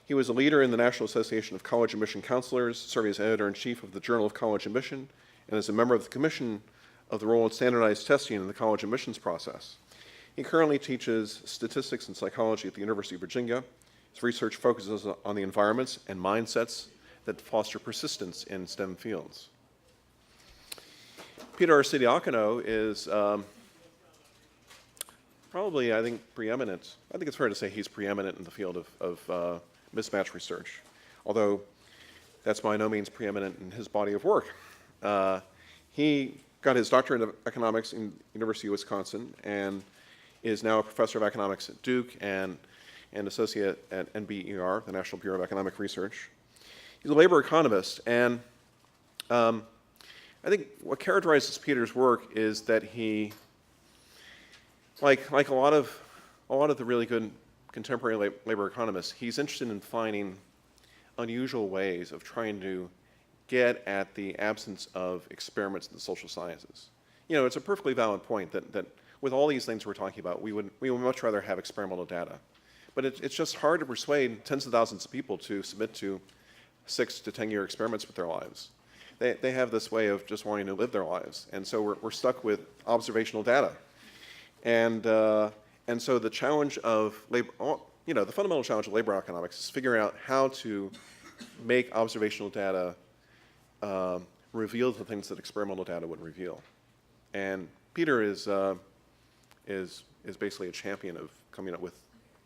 He was a leader in the National Association of College Admission Counselors, serving as editor-in-chief of the Journal of College Admission, and is a member of the Commission of the Role in Standardized Testing in the college admissions process. He currently teaches statistics and psychology at the University of Virginia. His research focuses on the environments and mindsets that foster persistence in STEM fields. Peter Arcidiacono is probably, I think, preeminent. I think it's fair to say he's preeminent in the field of mismatch research, although that's by no means preeminent in his body of work. He got his doctorate of economics in University of Wisconsin and is now a professor of economics at Duke and associate at NBER, the National Bureau of Economic Research. He's a labor economist, and I think what characterizes Peter's work is that he, like a lot of the really good contemporary labor economists, he's interested in finding unusual ways of trying to get at the absence of experiments in the social sciences. You know, it's a perfectly valid point that with all these things we're talking about, we would much rather have experimental data. But it's just hard to persuade tens of thousands of people to submit to 6 to 10 year experiments with their lives. They have this way of just wanting to live their lives, and so we're stuck with observational data. And so the challenge of labor, the fundamental challenge of labor economics is figuring out how to make observational data reveal the things that experimental data would reveal. And Peter is basically a champion of coming up with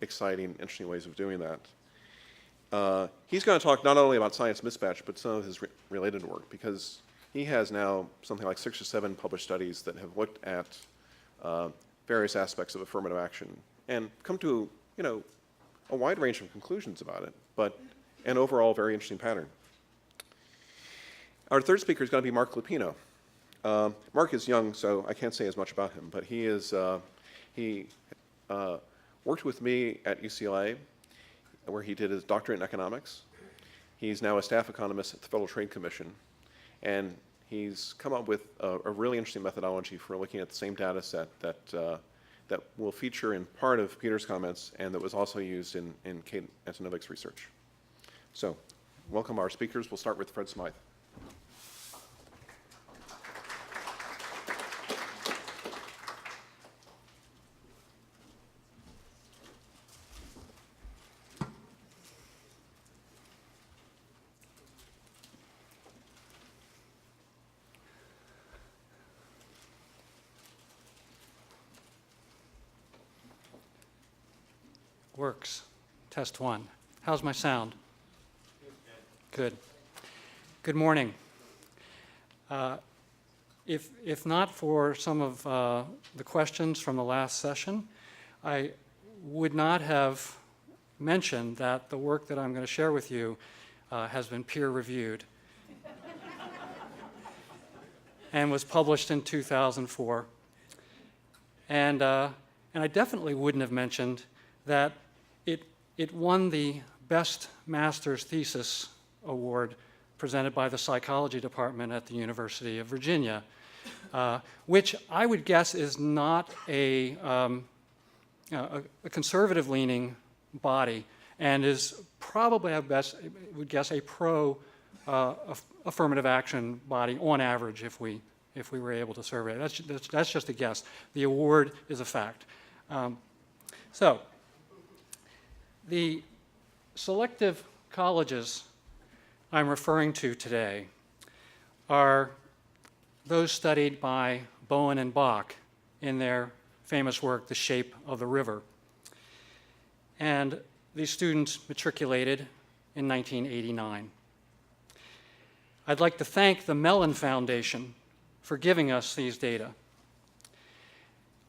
exciting, interesting ways of doing that. He's going to talk not only about science mismatch, but some of his related work, because he has now something like 6 or 7 published studies that have looked at various aspects of affirmative action and come to a wide range of conclusions about it, but an overall very interesting pattern. Our third speaker is going to be Mark Lupino. Mark is young, so I can't say as much about him, but he worked with me at UCLA, where he did his doctorate in economics. He's now a staff economist at the Federal Trade Commission, and he's come up with a really interesting methodology for looking at the same data set that will feature in part of Peter's comments and that was also used in Kate Antonovic's research. So, welcome our speakers. We'll start with Fred Smythe. Works. Test 1. How's my sound? Good. Good morning. If not for some of the questions from the last session, I would not have mentioned that the work that I'm going to share with you has been peer-reviewed and was published in 2004. And I definitely wouldn't have mentioned that it won the Best Master's Thesis Award presented by the Psychology Department at the University of Virginia, which I would guess is not a conservative-leaning body and is probably, at best, would guess, a pro-affirmative action body on average if we were able to survey it. That's just a guess. The award is a fact. So, the selective colleges I'm referring to today are those studied by Bowen and Bach in their famous work, The Shape of the River. And these students matriculated in 1989. I'd like to thank the Mellon Foundation for giving us these data.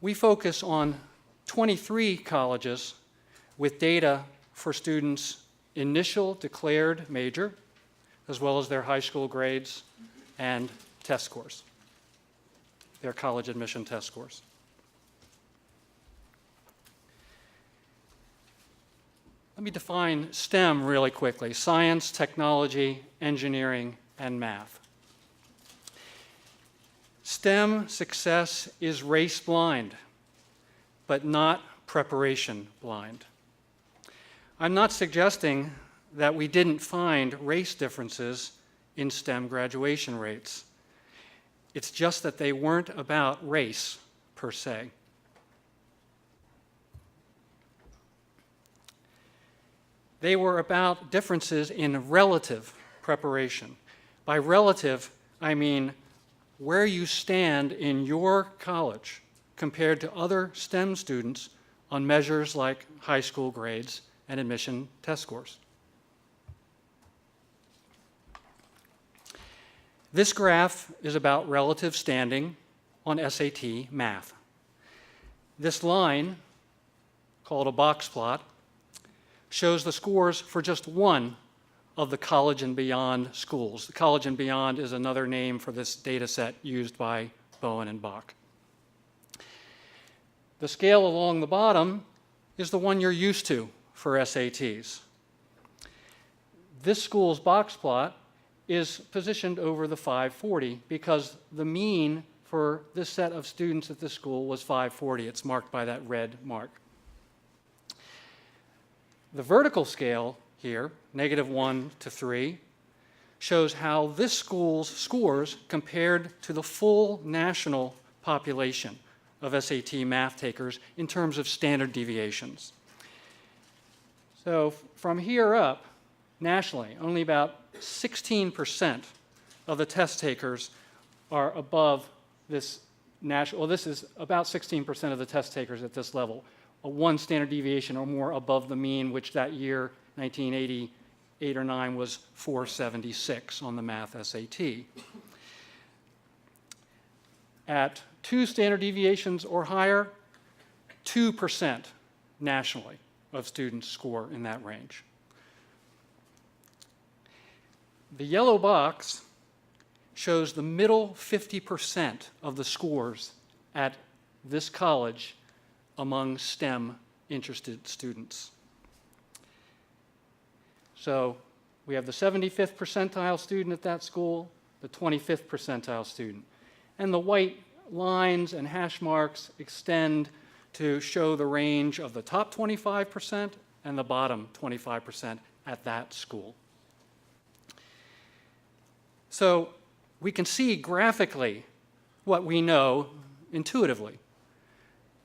We focus on 23 colleges with data for students' initial declared major, as well as their high school grades and test scores, their college admission test scores. Let me define STEM really quickly: science, technology, engineering, and math. STEM success is race blind, but not preparation blind. I'm not suggesting that we didn't find race differences in STEM graduation rates. It's just that they weren't about race per se. They were about differences in relative preparation. By relative, I mean where you stand in your college compared to other STEM students on measures like high school grades and admission test scores. This graph is about relative standing on SAT math. This line, called a box plot, shows the scores for just one of the college and beyond schools. The college and beyond is another name for this data set used by Bowen and Bach. The scale along the bottom is the one you're used to for SATs. This school's box plot is positioned over the 540 because the mean for this set of students at this school was 540. It's marked by that red mark. The vertical scale here, -1 to 3, shows how this school's scores compared to the full national population of SAT math takers in terms of standard deviations. So from here up, nationally, only about 16% of the test takers are above this national, well, this is about 16% of the test takers at this level, a 1 standard deviation or more above the mean, which that year, 1988 or 9, was 476 on the math SAT. At 2 standard deviations or higher, 2% nationally of students score in that range. The yellow box shows the middle 50% of the scores at this college among STEM interested students. So we have the 75th percentile student at that school, the 25th percentile student. And the white lines and hash marks extend to show the range of the top 25% and the bottom 25% at that school. So we can see graphically what we know intuitively,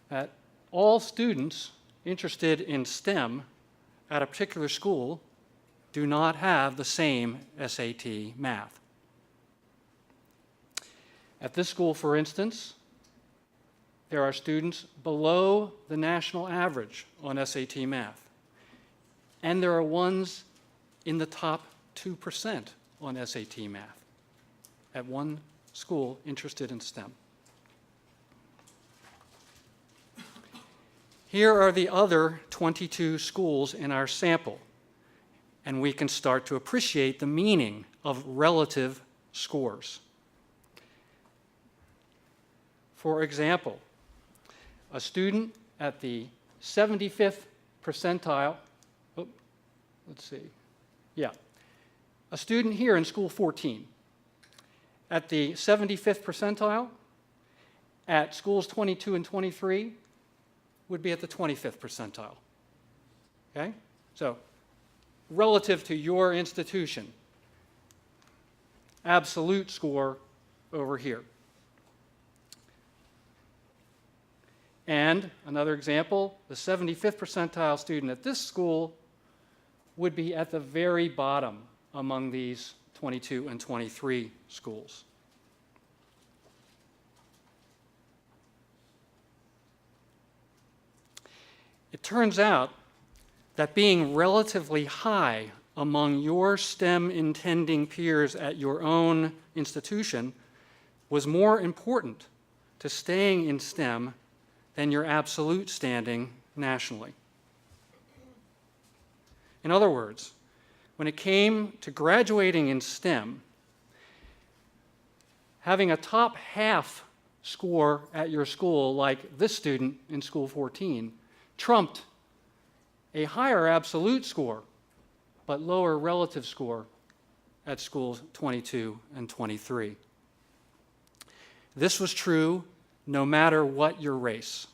that all students interested in STEM at a particular school do not have the same SAT math. At this school, for instance, there are students below the national average on SAT math, and there are ones in the top 2% on SAT math at one school interested in STEM. Here are the other 22 schools in our sample, and we can start to appreciate the meaning of relative scores. For example, a student at the 75th percentile, a student here in school 14 at the 75th percentile at schools 22 and 23 would be at the 25th percentile. Okay? So, relative to your institution, absolute score over here. And another example, the 75th percentile student at this school would be at the very bottom among these 22 and 23 schools. It turns out that being relatively high among your STEM intending peers at your own institution was more important to staying in STEM than your absolute standing nationally. In other words, when it came to graduating in STEM, having a top half score at your school, like this student in school 14, trumped a higher absolute score, but lower relative score at schools 22 and 23. This was true no matter what your race.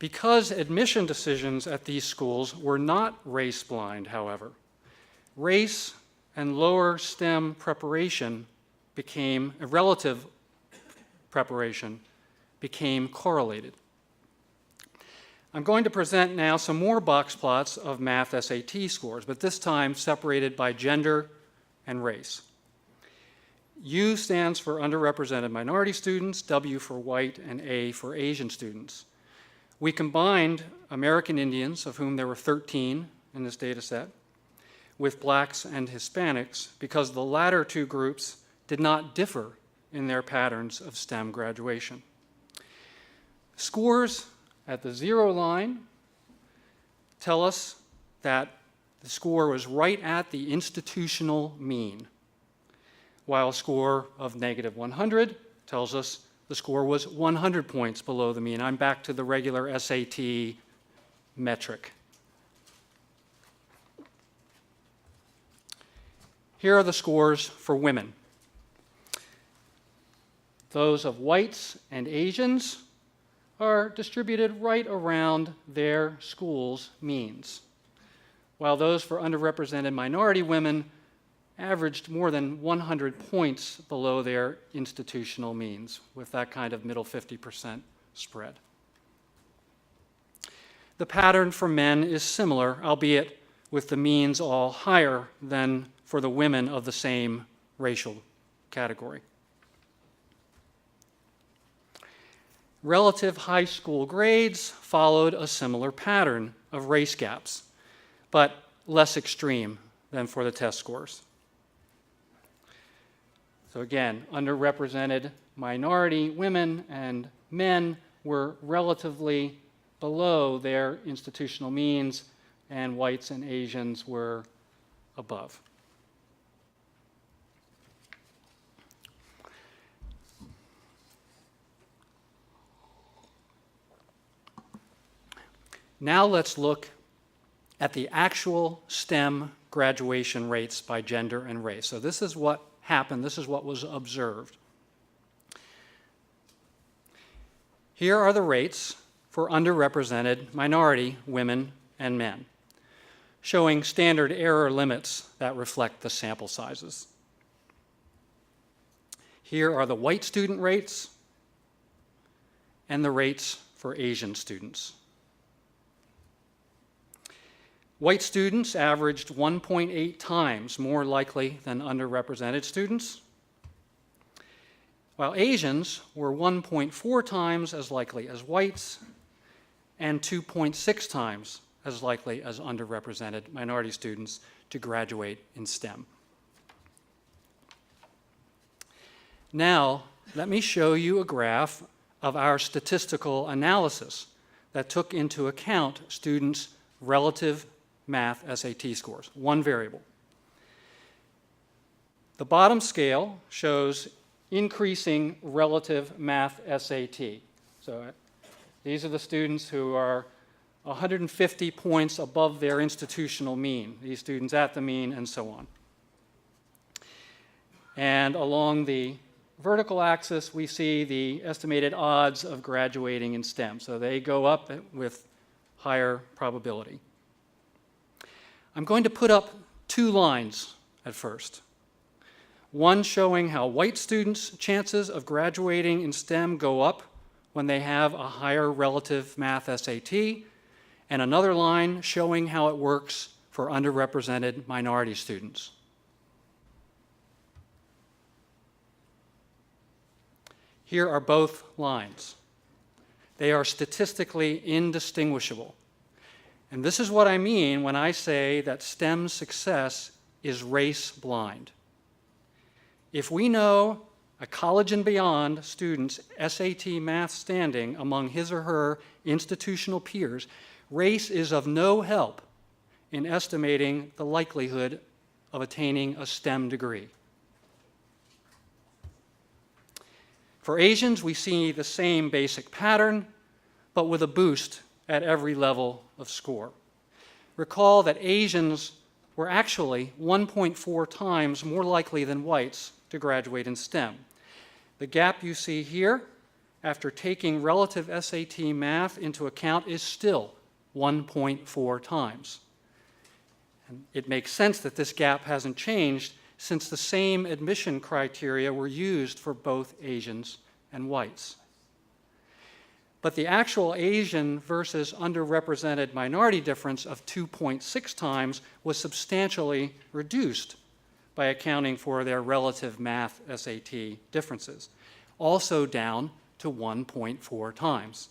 Because admission decisions at these schools were not race-blind, however, race and lower STEM preparation relative preparation became correlated. I'm going to present now some more box plots of math SAT scores, but this time separated by gender and race. U stands for underrepresented minority students, W for white, and A for Asian students. We combined American Indians, of whom there were 13 in this data set, with blacks and Hispanics because the latter two groups did not differ in their patterns of STEM graduation. Scores at the 0 line tell us that the score was right at the institutional mean, while a score of negative 100 tells us the score was 100 points below the mean. I'm back to the regular SAT metric. Here are the scores for women. Those of whites and Asians are distributed right around their school's means, while those for underrepresented minority women averaged more than 100 points below their institutional means, with that kind of middle 50% spread. The pattern for men is similar, albeit with the means all higher than for the women of the same racial category. Relative high school grades followed a similar pattern of race gaps, but less extreme than for the test scores. So again, underrepresented minority women and men were relatively below their institutional means, and whites and Asians were above. Now let's look at the actual STEM graduation rates by gender and race. So this is what happened, this is what was observed. Here are the rates for underrepresented minority women and men, showing standard error limits that reflect the sample sizes. Here are the white student rates and the rates for Asian students. White students averaged 1.8 times more likely than underrepresented students, while Asians were 1.4 times as likely as whites and 2.6 times as likely as underrepresented minority students to graduate in STEM. Now, let me show you a graph of our statistical analysis that took into account students' relative math SAT scores, one variable. The bottom scale shows increasing relative math SAT. So these are the students who are 150 points above their institutional mean, these students at the mean, and so on. And along the vertical axis, we see the estimated odds of graduating in STEM. So they go up with higher probability. I'm going to put up two lines at first. One showing how white students' chances of graduating in STEM go up when they have a higher relative math SAT, and another line showing how it works for underrepresented minority students. Here are both lines. They are statistically indistinguishable. And this is what I mean when I say that STEM success is race blind. If we know a college and beyond student's SAT math standing among his or her institutional peers, race is of no help in estimating the likelihood of attaining a STEM degree. For Asians, we see the same basic pattern, but with a boost at every level of score. Recall that Asians were actually 1.4 times more likely than whites to graduate in STEM. The gap you see here after taking relative SAT math into account is still 1.4 times. And it makes sense that this gap hasn't changed since the same admission criteria were used for both Asians and whites. But the actual Asian versus underrepresented minority difference of 2.6 times was substantially reduced by accounting for their relative math SAT differences, also down to 1.4 times.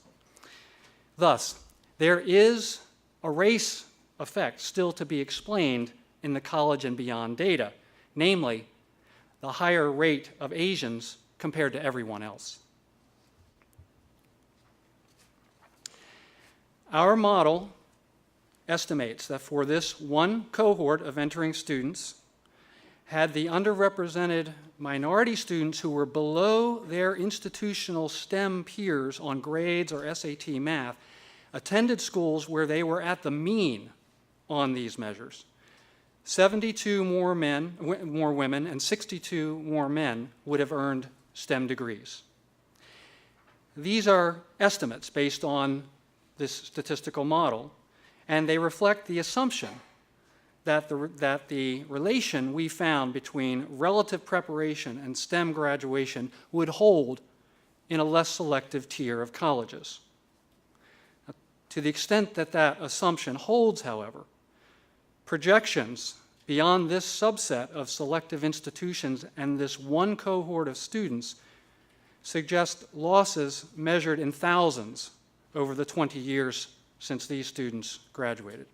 Thus, there is a race effect still to be explained in the college and beyond data, namely the higher rate of Asians compared to everyone else. Our model estimates that for this one cohort of entering students, had the underrepresented minority students who were below their institutional STEM peers on grades or SAT math attended schools where they were at the mean on these measures, 72 more women and 62 more men would have earned STEM degrees. These are estimates based on this statistical model, and they reflect the assumption that the relation we found between relative preparation and STEM graduation would hold in a less selective tier of colleges. To the extent that that assumption holds, however, projections beyond this subset of selective institutions and this one cohort of students suggest losses measured in thousands over the 20 years since these students graduated.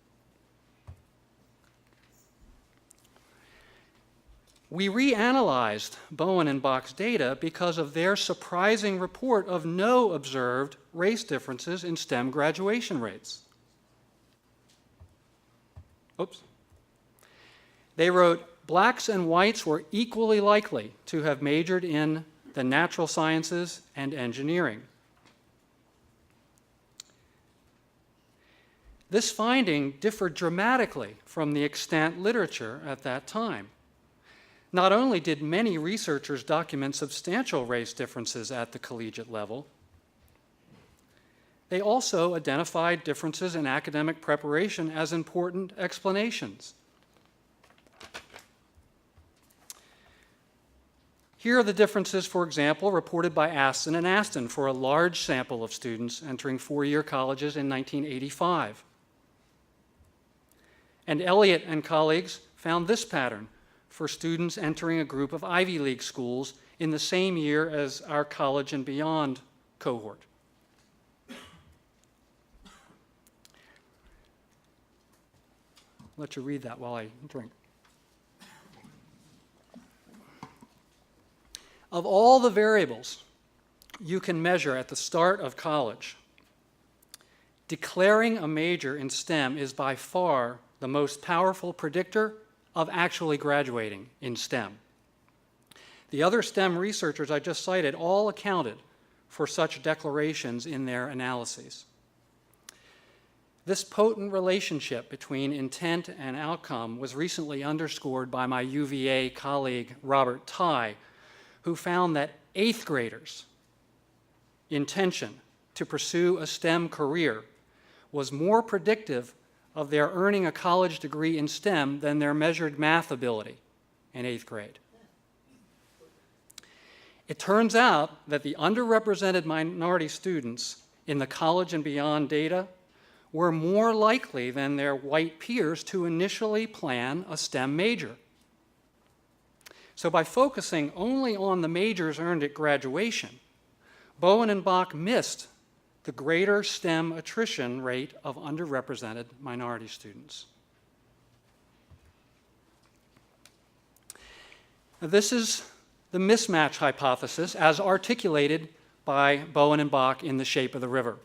We reanalyzed Bowen and Bach's data because of their surprising report of no observed race differences in STEM graduation rates. Oops. They wrote, blacks and whites were equally likely to have majored in the natural sciences and engineering. This finding differed dramatically from the extant literature at that time. Not only did many researchers document substantial race differences at the collegiate level, they also identified differences in academic preparation as important explanations. Here are the differences, for example, reported by Aston and Aston for a large sample of students entering four-year colleges in 1985. And Elliott and colleagues found this pattern for students entering a group of Ivy League schools in the same year as our college and beyond cohort. I'll let you read that while I drink. Of all the variables you can measure at the start of college, declaring a major in STEM is by far the most powerful predictor of actually graduating in STEM. The other STEM researchers I just cited all accounted for such declarations in their analyses. This potent relationship between intent and outcome was recently underscored by my UVA colleague, Robert Tye, who found that 8th graders' intention to pursue a STEM career was more predictive of their earning a college degree in STEM than their measured math ability in 8th grade. It turns out that the underrepresented minority students in the college and beyond data were more likely than their white peers to initially plan a STEM major. So by focusing only on the majors earned at graduation, Bowen and Bach missed the greater STEM attrition rate of underrepresented minority students. Now, this is the mismatch hypothesis as articulated by Bowen and Bach in The Shape of the River.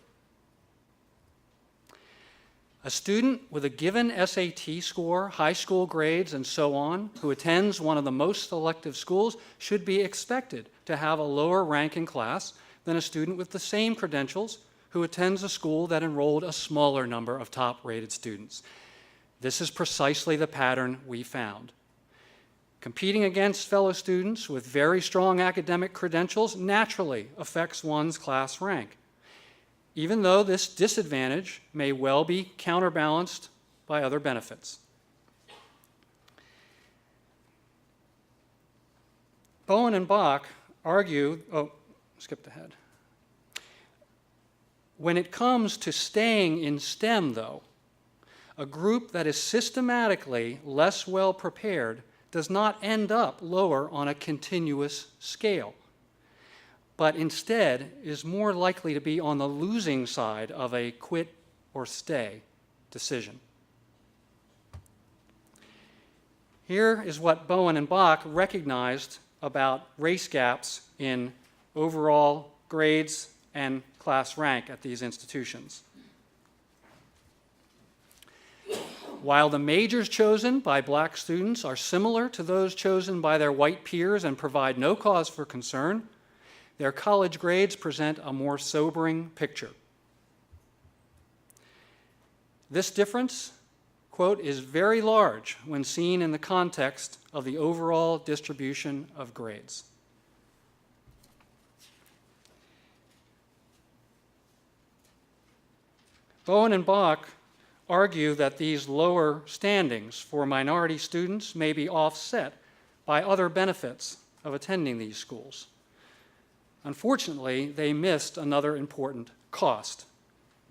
A student with a given SAT score, high school grades, and so on, who attends one of the most selective schools should be expected to have a lower rank in class than a student with the same credentials who attends a school that enrolled a smaller number of top-rated students. This is precisely the pattern we found. Competing against fellow students with very strong academic credentials naturally affects one's class rank, even though this disadvantage may well be counterbalanced by other benefits. Bowen and Bach argue, skipped ahead. When it comes to staying in STEM, though, a group that is systematically less well prepared does not end up lower on a continuous scale, but instead is more likely to be on the losing side of a quit or stay decision. Here is what Bowen and Bach recognized about race gaps in overall grades and class rank at these institutions. While the majors chosen by black students are similar to those chosen by their white peers and provide no cause for concern, their college grades present a more sobering picture. This difference, quote, is very large when seen in the context of the overall distribution of grades. Bowen and Bach argue that these lower standings for minority students may be offset by other benefits of attending these schools. Unfortunately, they missed another important cost: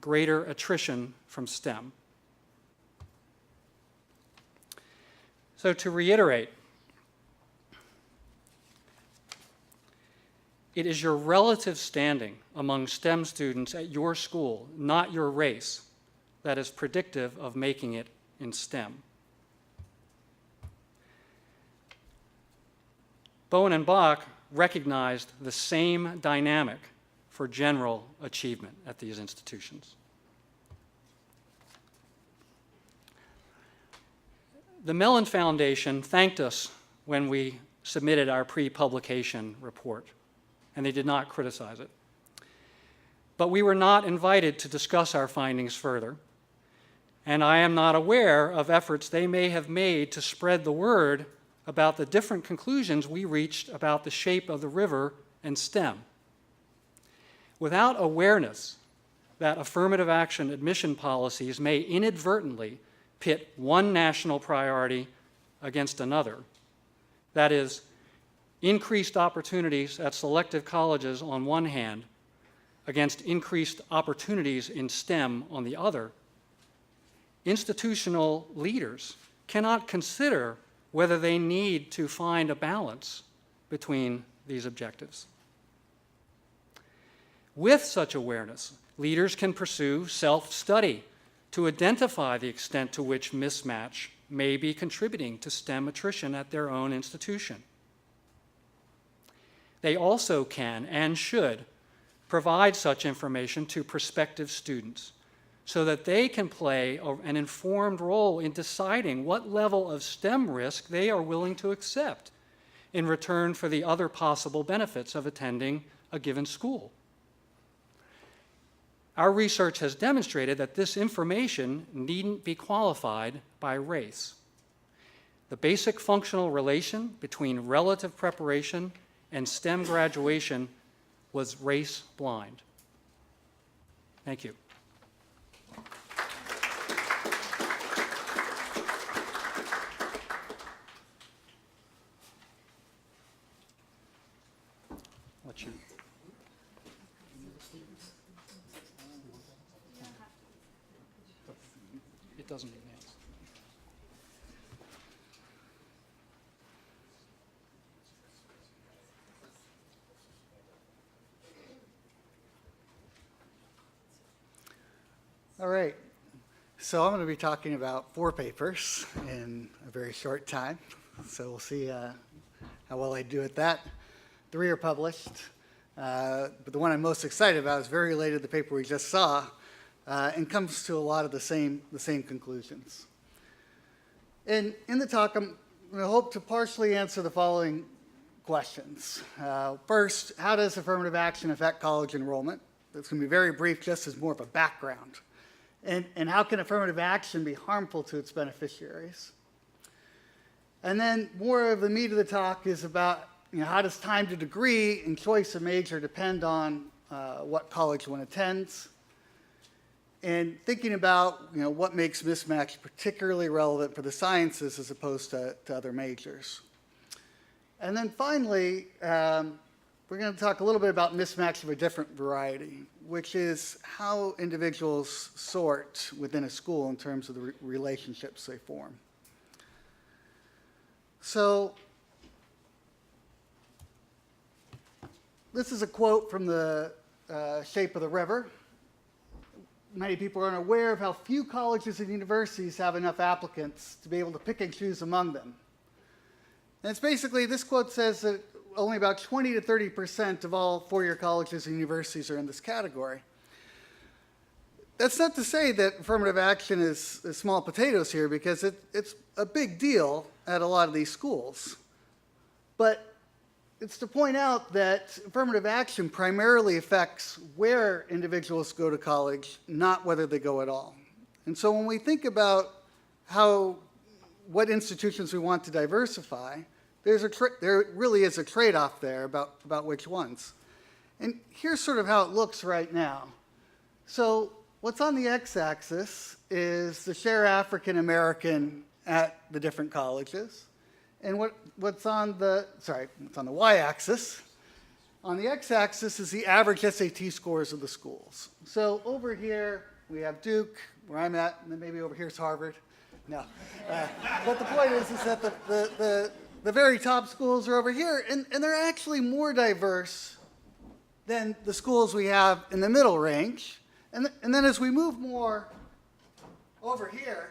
greater attrition from STEM. So to reiterate, it is your relative standing among STEM students at your school, not your race, that is predictive of making it in STEM. Bowen and Bach recognized the same dynamic for general achievement at these institutions. The Mellon Foundation thanked us when we submitted our pre-publication report, and they did not criticize it. But we were not invited to discuss our findings further, and I am not aware of efforts they may have made to spread the word about the different conclusions we reached about the shape of the river and STEM. Without awareness that affirmative action admission policies may inadvertently pit one national priority against another, that is, increased opportunities at selective colleges on one hand against increased opportunities in STEM on the other, institutional leaders cannot consider whether they need to find a balance between these objectives. With such awareness, leaders can pursue self-study to identify the extent to which mismatch may be contributing to STEM attrition at their own institution. They also can and should provide such information to prospective students so that they can play an informed role in deciding what level of STEM risk they are willing to accept in return for the other possible benefits of attending a given school. Our research has demonstrated that this information needn't be qualified by race. The basic functional relation between relative preparation and STEM graduation was race blind. Thank you. Let you. It doesn't advance. All right, so I'm going to be talking about 4 papers in a very short time, so we'll see how well I do at that. 3 are published, but the one I'm most excited about is very related to the paper we just saw and comes to a lot of the same conclusions. And in the talk, I'm going to hope to partially answer the following questions. First, how does affirmative action affect college enrollment? That's going to be very brief, just as more of a background. And how can affirmative action be harmful to its beneficiaries? And then more of the meat of the talk is about, how does time to degree and choice of major depend on what college one attends? And thinking about, what makes mismatch particularly relevant for the sciences as opposed to other majors. And then finally, we're going to talk a little bit about mismatch of a different variety, which is how individuals sort within a school in terms of the relationships they form. So this is a quote from the Shape of the River. Many people are unaware of how few colleges and universities have enough applicants to be able to pick and choose among them. And it's basically, this quote says that only about 20 to 30% of all four-year colleges and universities are in this category. That's not to say that affirmative action is small potatoes here, because it's a big deal at a lot of these schools. But it's to point out that affirmative action primarily affects where individuals go to college, not whether they go at all. And so when we think about what institutions we want to diversify, there really is a trade-off there about which ones. And here's sort of how it looks right now. So what's on the x-axis is the share African American at the different colleges. And what's on the y-axis? On the x-axis is the average SAT scores of the schools. So over here, we have Duke, where I'm at, and then maybe over here is Harvard. No. But the point is that the very top schools are over here, and they're actually more diverse than the schools we have in the middle range. And then as we move more over here,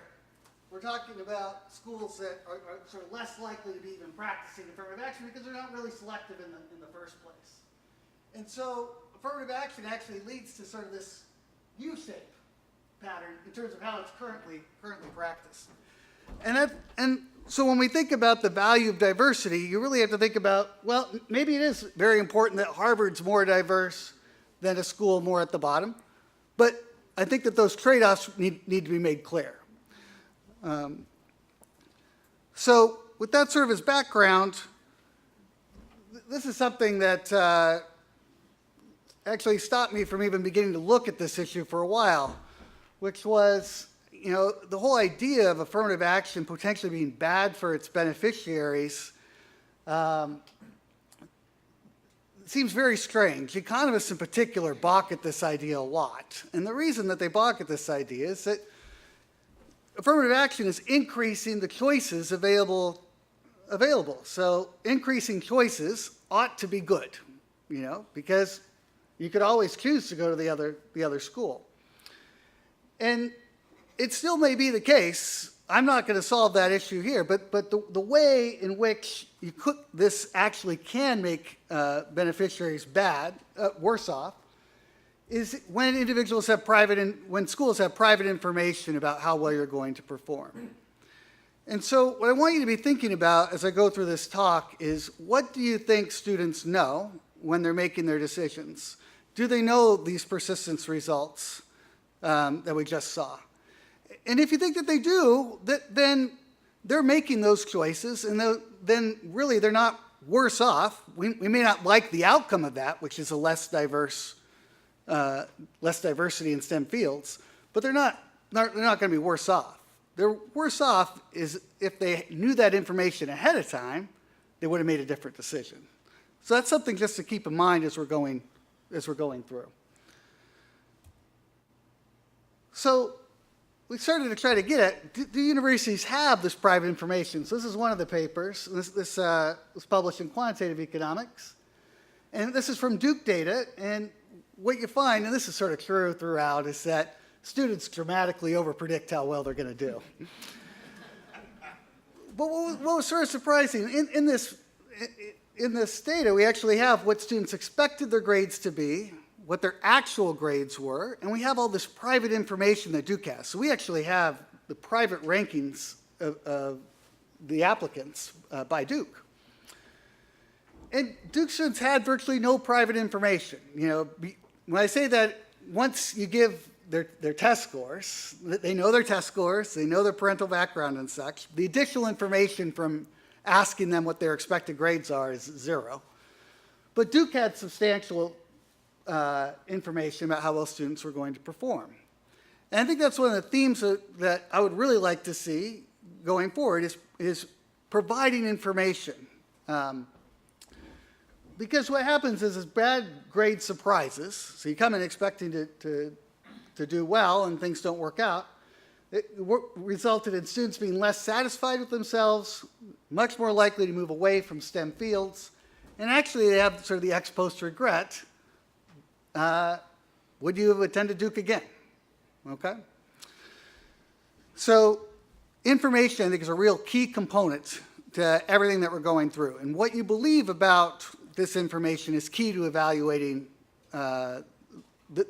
we're talking about schools that are sort of less likely to be even practicing affirmative action because they're not really selective in the first place. And so affirmative action actually leads to sort of this U-shape pattern in terms of how it's currently practiced. And so when we think about the value of diversity, you really have to think about, well, maybe it is very important that Harvard's more diverse than a school more at the bottom, but I think that those trade-offs need to be made clear. So with that sort of as background, this is something that actually stopped me from even beginning to look at this issue for a while, which was, the whole idea of affirmative action potentially being bad for its beneficiaries seems very strange. Economists in particular balk at this idea a lot. And the reason that they balk at this idea is that affirmative action is increasing the choices available. So increasing choices ought to be good, because you could always choose to go to the other school. And it still may be the case. I'm not going to solve that issue here, but the way in which this actually can make beneficiaries worse off, is when individuals have when schools have private information about how well you're going to perform. And so what I want you to be thinking about as I go through this talk is, what do you think students know when they're making their decisions? Do they know these persistence results that we just saw? And if you think that they do, then they're making those choices, and then really they're not worse off. We may not like the outcome of that, which is a less diversity in STEM fields, but they're not going to be worse off. They're worse off is if they knew that information ahead of time, they would have made a different decision. So that's something just to keep in mind as we're going through. So we started to try to get at, do universities have this private information? So this is one of the papers. This was published in Quantitative Economics. And this is from Duke data. And what you find, and this is sort of true throughout, is that students dramatically overpredict how well they're going to do. But what was sort of surprising, in this data, we actually have what students expected their grades to be, what their actual grades were, and we have all this private information that Duke has. So we actually have the private rankings of the applicants by Duke. And Duke students had virtually no private information. When I say that once you give their test scores. They know their test scores. They know their parental background and such. The additional information from asking them what their expected grades are is 0. But Duke had substantial information about how well students were going to perform. And I think that's one of the themes that I would really like to see going forward is providing information. Because what happens is bad grade surprises. So you come in expecting to do well and things don't work out. It resulted in students being less satisfied with themselves, much more likely to move away from STEM fields, and actually they have sort of the ex post regret. Would you have attended Duke again? Okay? So information, I think, is a real key component to everything that we're going through. And what you believe about this information is key to evaluating the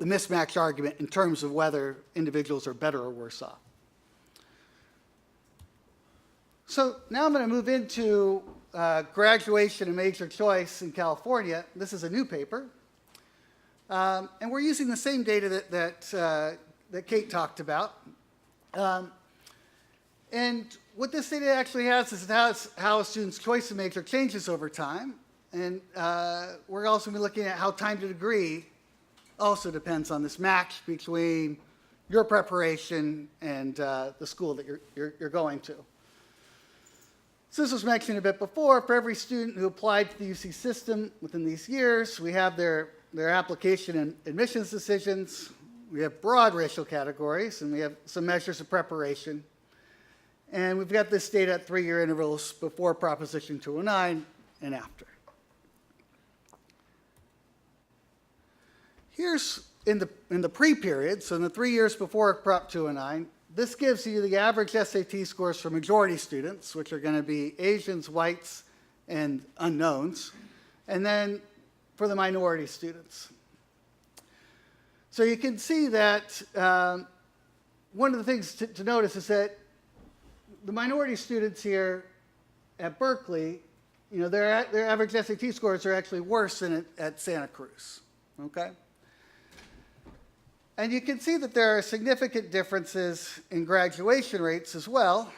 mismatch argument in terms of whether individuals are better or worse off. So now I'm going to move into graduation and major choice in California. This is a new paper. And we're using the same data that Kate talked about. And what this data actually has is how a student's choice of major changes over time. And we're also going to be looking at how time to degree also depends on this match between your preparation and the school that you're going to. So this was mentioned a bit before. For every student who applied to the UC system within these years, we have their application and admissions decisions. We have broad racial categories, and we have some measures of preparation. And we've got this data at 3-year intervals before Proposition 209 and after. Here's in the pre-period, so in the 3 years before Prop 209, this gives you the average SAT scores for majority students, which are going to be Asians, whites, and unknowns, and then for the minority students. So you can see that one of the things to notice is that the minority students here at Berkeley, their average SAT scores are actually worse than at Santa Cruz, okay? And you can see that there are significant differences in graduation rates as well,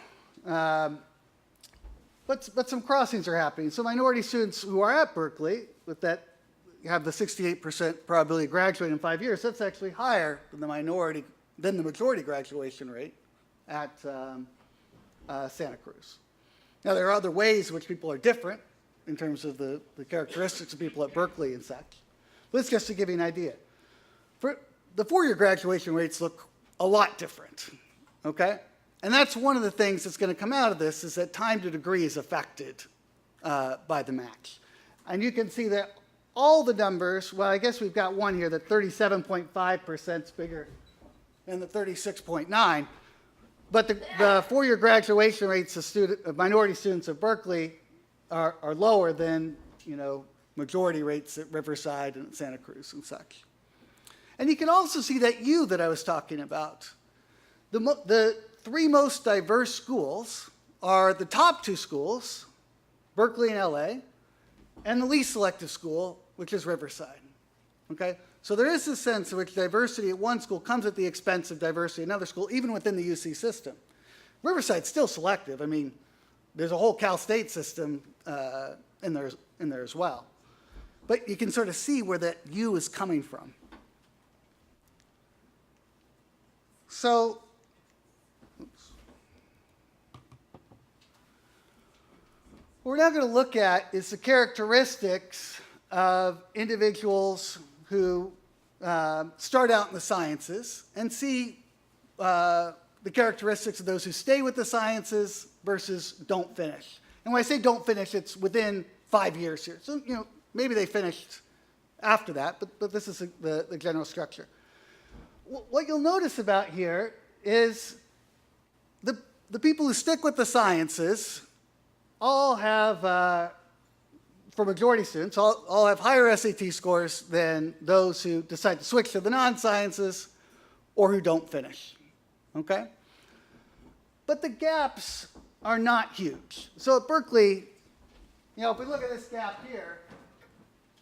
but some crossings are happening. So minority students who are at Berkeley, with that, have the 68% probability of graduating in 5 years, that's actually higher than the majority graduation rate at Santa Cruz. Now, there are other ways in which people are different in terms of the characteristics of people at Berkeley and such. But it's just to give you an idea. The 4-year graduation rates look a lot different, okay? And that's one of the things that's going to come out of this is that time to degree is affected by the match. And you can see that all the numbers, well, I guess we've got one here that 37.5% is bigger than the 36.9, but the 4-year graduation rates of minority students at Berkeley are lower than, majority rates at Riverside and Santa Cruz and such. And you can also see that I was talking about. The 3 most diverse schools are the top 2 schools, Berkeley and LA, and the least selective school, which is Riverside. Okay? So there is a sense in which diversity at one school comes at the expense of diversity at another school, even within the UC system. Riverside's still selective. I mean, there's a whole Cal State system in there as well. But you can sort of see where that U is coming from. So, what we're now going to look at is the characteristics of individuals who start out in the sciences and see the characteristics of those who stay with the sciences versus don't finish. And when I say don't finish, it's within 5 years here. So, maybe they finished after that, but this is the general structure. What you'll notice about here is the people who stick with the sciences all have, for majority students, all have higher SAT scores than those who decide to switch to the non-sciences or who don't finish, okay? But the gaps are not huge. So at Berkeley, if we look at this gap here,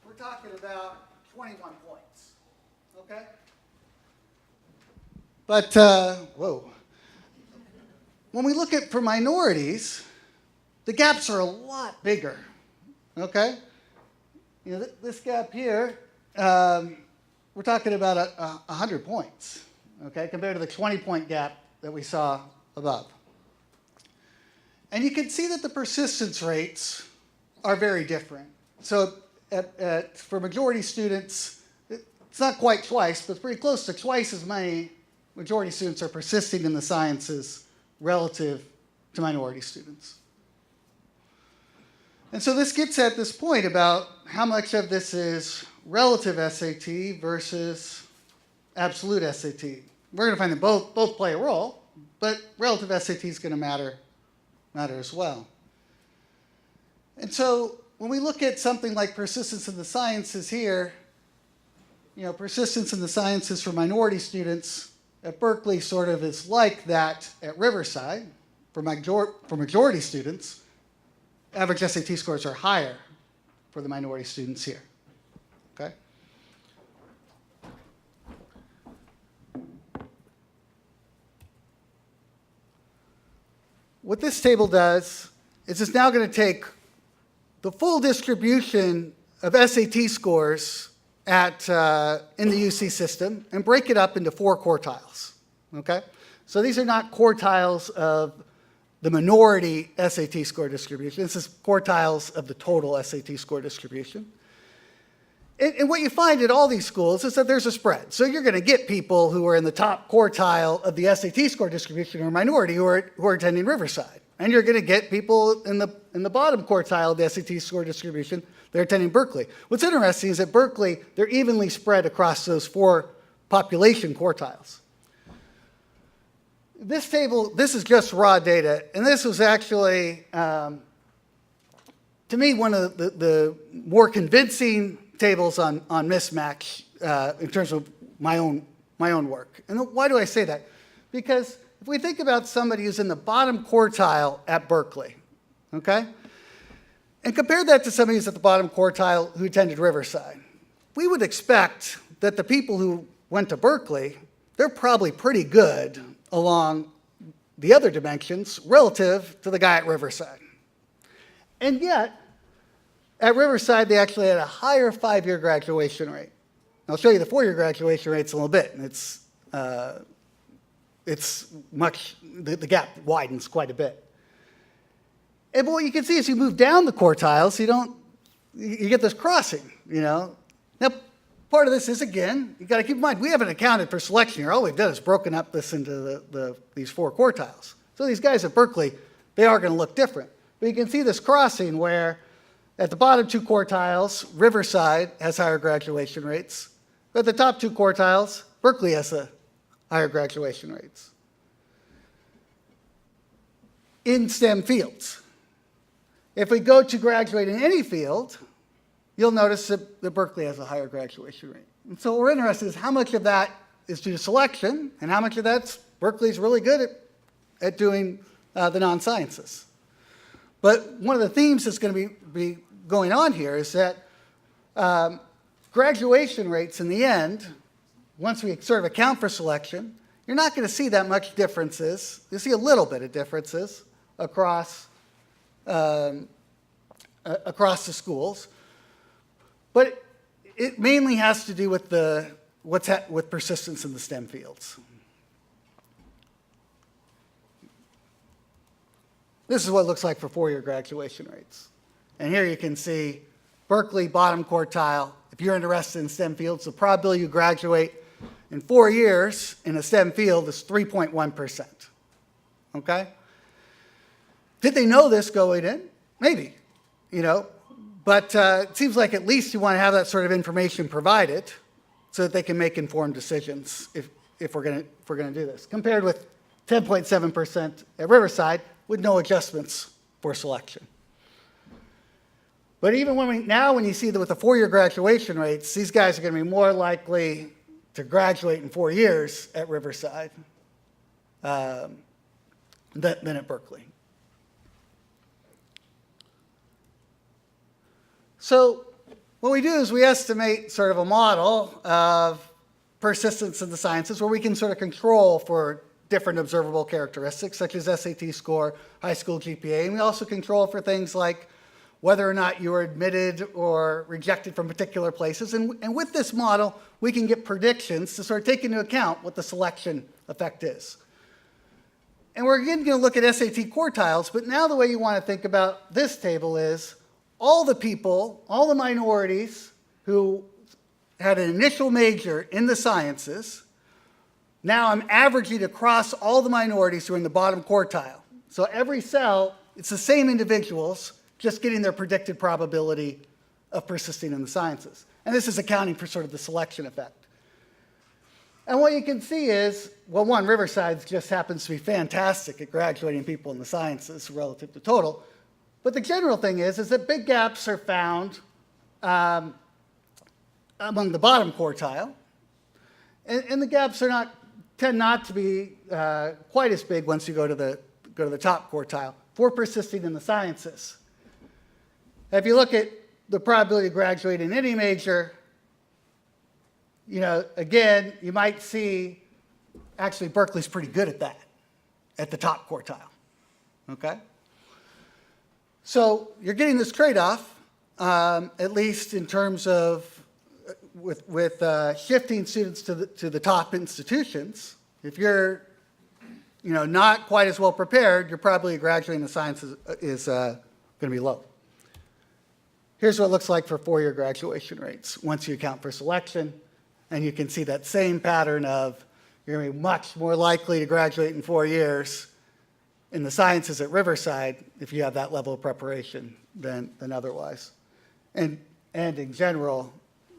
we're talking about 21 points, okay? But, whoa. When we look at for minorities, the gaps are a lot bigger, okay? You know, this gap here, we're talking about 100 points, okay, compared to the 20-point gap that we saw above. And you can see that the persistence rates are very different. So for majority students, it's not quite twice, but it's pretty close to twice as many majority students are persisting in the sciences relative to minority students. And so this gets at this point about how much of this is relative SAT versus absolute SAT. We're going to find that both play a role, but relative SAT is going to matter as well. And so when we look at something like persistence in the sciences here, you know, persistence in the sciences for minority students at Berkeley sort of is like that at Riverside. For majority students, average SAT scores are higher for the minority students here, okay? What this table does is it's now going to take the full distribution of SAT scores at, in the UC system and break it up into 4 quartiles, okay? So these are not quartiles of the minority SAT score distribution. This is quartiles of the total SAT score distribution. And what you find at all these schools is that there's a spread. So you're going to get people who are in the top quartile of the SAT score distribution or minority who are attending Riverside. And you're going to get people in the bottom quartile of the SAT score distribution that are attending Berkeley. What's interesting is at Berkeley, they're evenly spread across those 4 population quartiles. This table, this is just raw data, and this was actually, to me, one of the more convincing tables on mismatch in terms of my own work. And why do I say that? Because if we think about somebody who's in the bottom quartile at Berkeley, okay, and compare that to somebody who's at the bottom quartile who attended Riverside, we would expect that the people who went to Berkeley, they're probably pretty good along the other dimensions relative to the guy at Riverside. And yet, at Riverside, they actually had a higher 5-year graduation rate. I'll show you the 4-year graduation rates in a little bit, and the gap widens quite a bit. And what you can see is you move down the quartiles, you get this crossing, you know. Now, part of this is, again, you got to keep in mind, we haven't accounted for selection here. All we've done is broken up this into these 4 quartiles. So these guys at Berkeley, they are going to look different. But you can see this crossing where at the bottom 2 quartiles, Riverside has higher graduation rates. But at the top 2 quartiles, Berkeley has higher graduation rates in STEM fields. If we go to graduate in any field, you'll notice that Berkeley has a higher graduation rate. And so what we're interested in is how much of that is due to selection and how much of that's Berkeley's really good at doing the non-sciences. But one of the themes that's going to be going on here is that graduation rates in the end, once we sort of account for selection, you're not going to see that much differences. You'll see a little bit of differences across the schools. But it mainly has to do with with persistence in the STEM fields. This is what it looks like for 4-year graduation rates. And here you can see Berkeley, bottom quartile. If you're interested in STEM fields, the probability you graduate in 4 years in a STEM field is 3.1%. Okay? Did they know this going in? Maybe, you know. But it seems like at least you want to have that sort of information provided so that they can make informed decisions if we're going to do this, compared with 10.7% at Riverside with no adjustments for selection. But even when you see that with the 4-year graduation rates, these guys are going to be more likely to graduate in 4 years at Riverside than at Berkeley. So what we do is we estimate sort of a model of persistence in the sciences where we can sort of control for different observable characteristics such as SAT score, high school GPA, and we also control for things like whether or not you are admitted or rejected from particular places. And with this model, we can get predictions to sort of take into account what the selection effect is. And we're again going to look at SAT quartiles, but now the way you want to think about this table is all the people, all the minorities who had an initial major in the sciences, now I'm averaging across all the minorities who are in the bottom quartile. So every cell, it's the same individuals, just getting their predicted probability of persisting in the sciences. And this is accounting for sort of the selection effect. And what you can see is, well, one, Riverside just happens to be fantastic at graduating people in the sciences relative to total. But the general thing is that big gaps are found among the bottom quartile. And the gaps tend not to be quite as big once you go to the top quartile for persisting in the sciences. If you look at the probability of graduating in any major, again, you might see actually Berkeley's pretty good at that, at the top quartile, okay? So you're getting this trade-off, at least in terms of with shifting students to the top institutions. If you're not quite as well prepared, your probability of graduating in the sciences is going to be low. Here's what it looks like for four-year graduation rates once you account for selection. And you can see that same pattern of you're going to be much more likely to graduate in 4 years in the sciences at Riverside if you have that level of preparation than otherwise. And in general,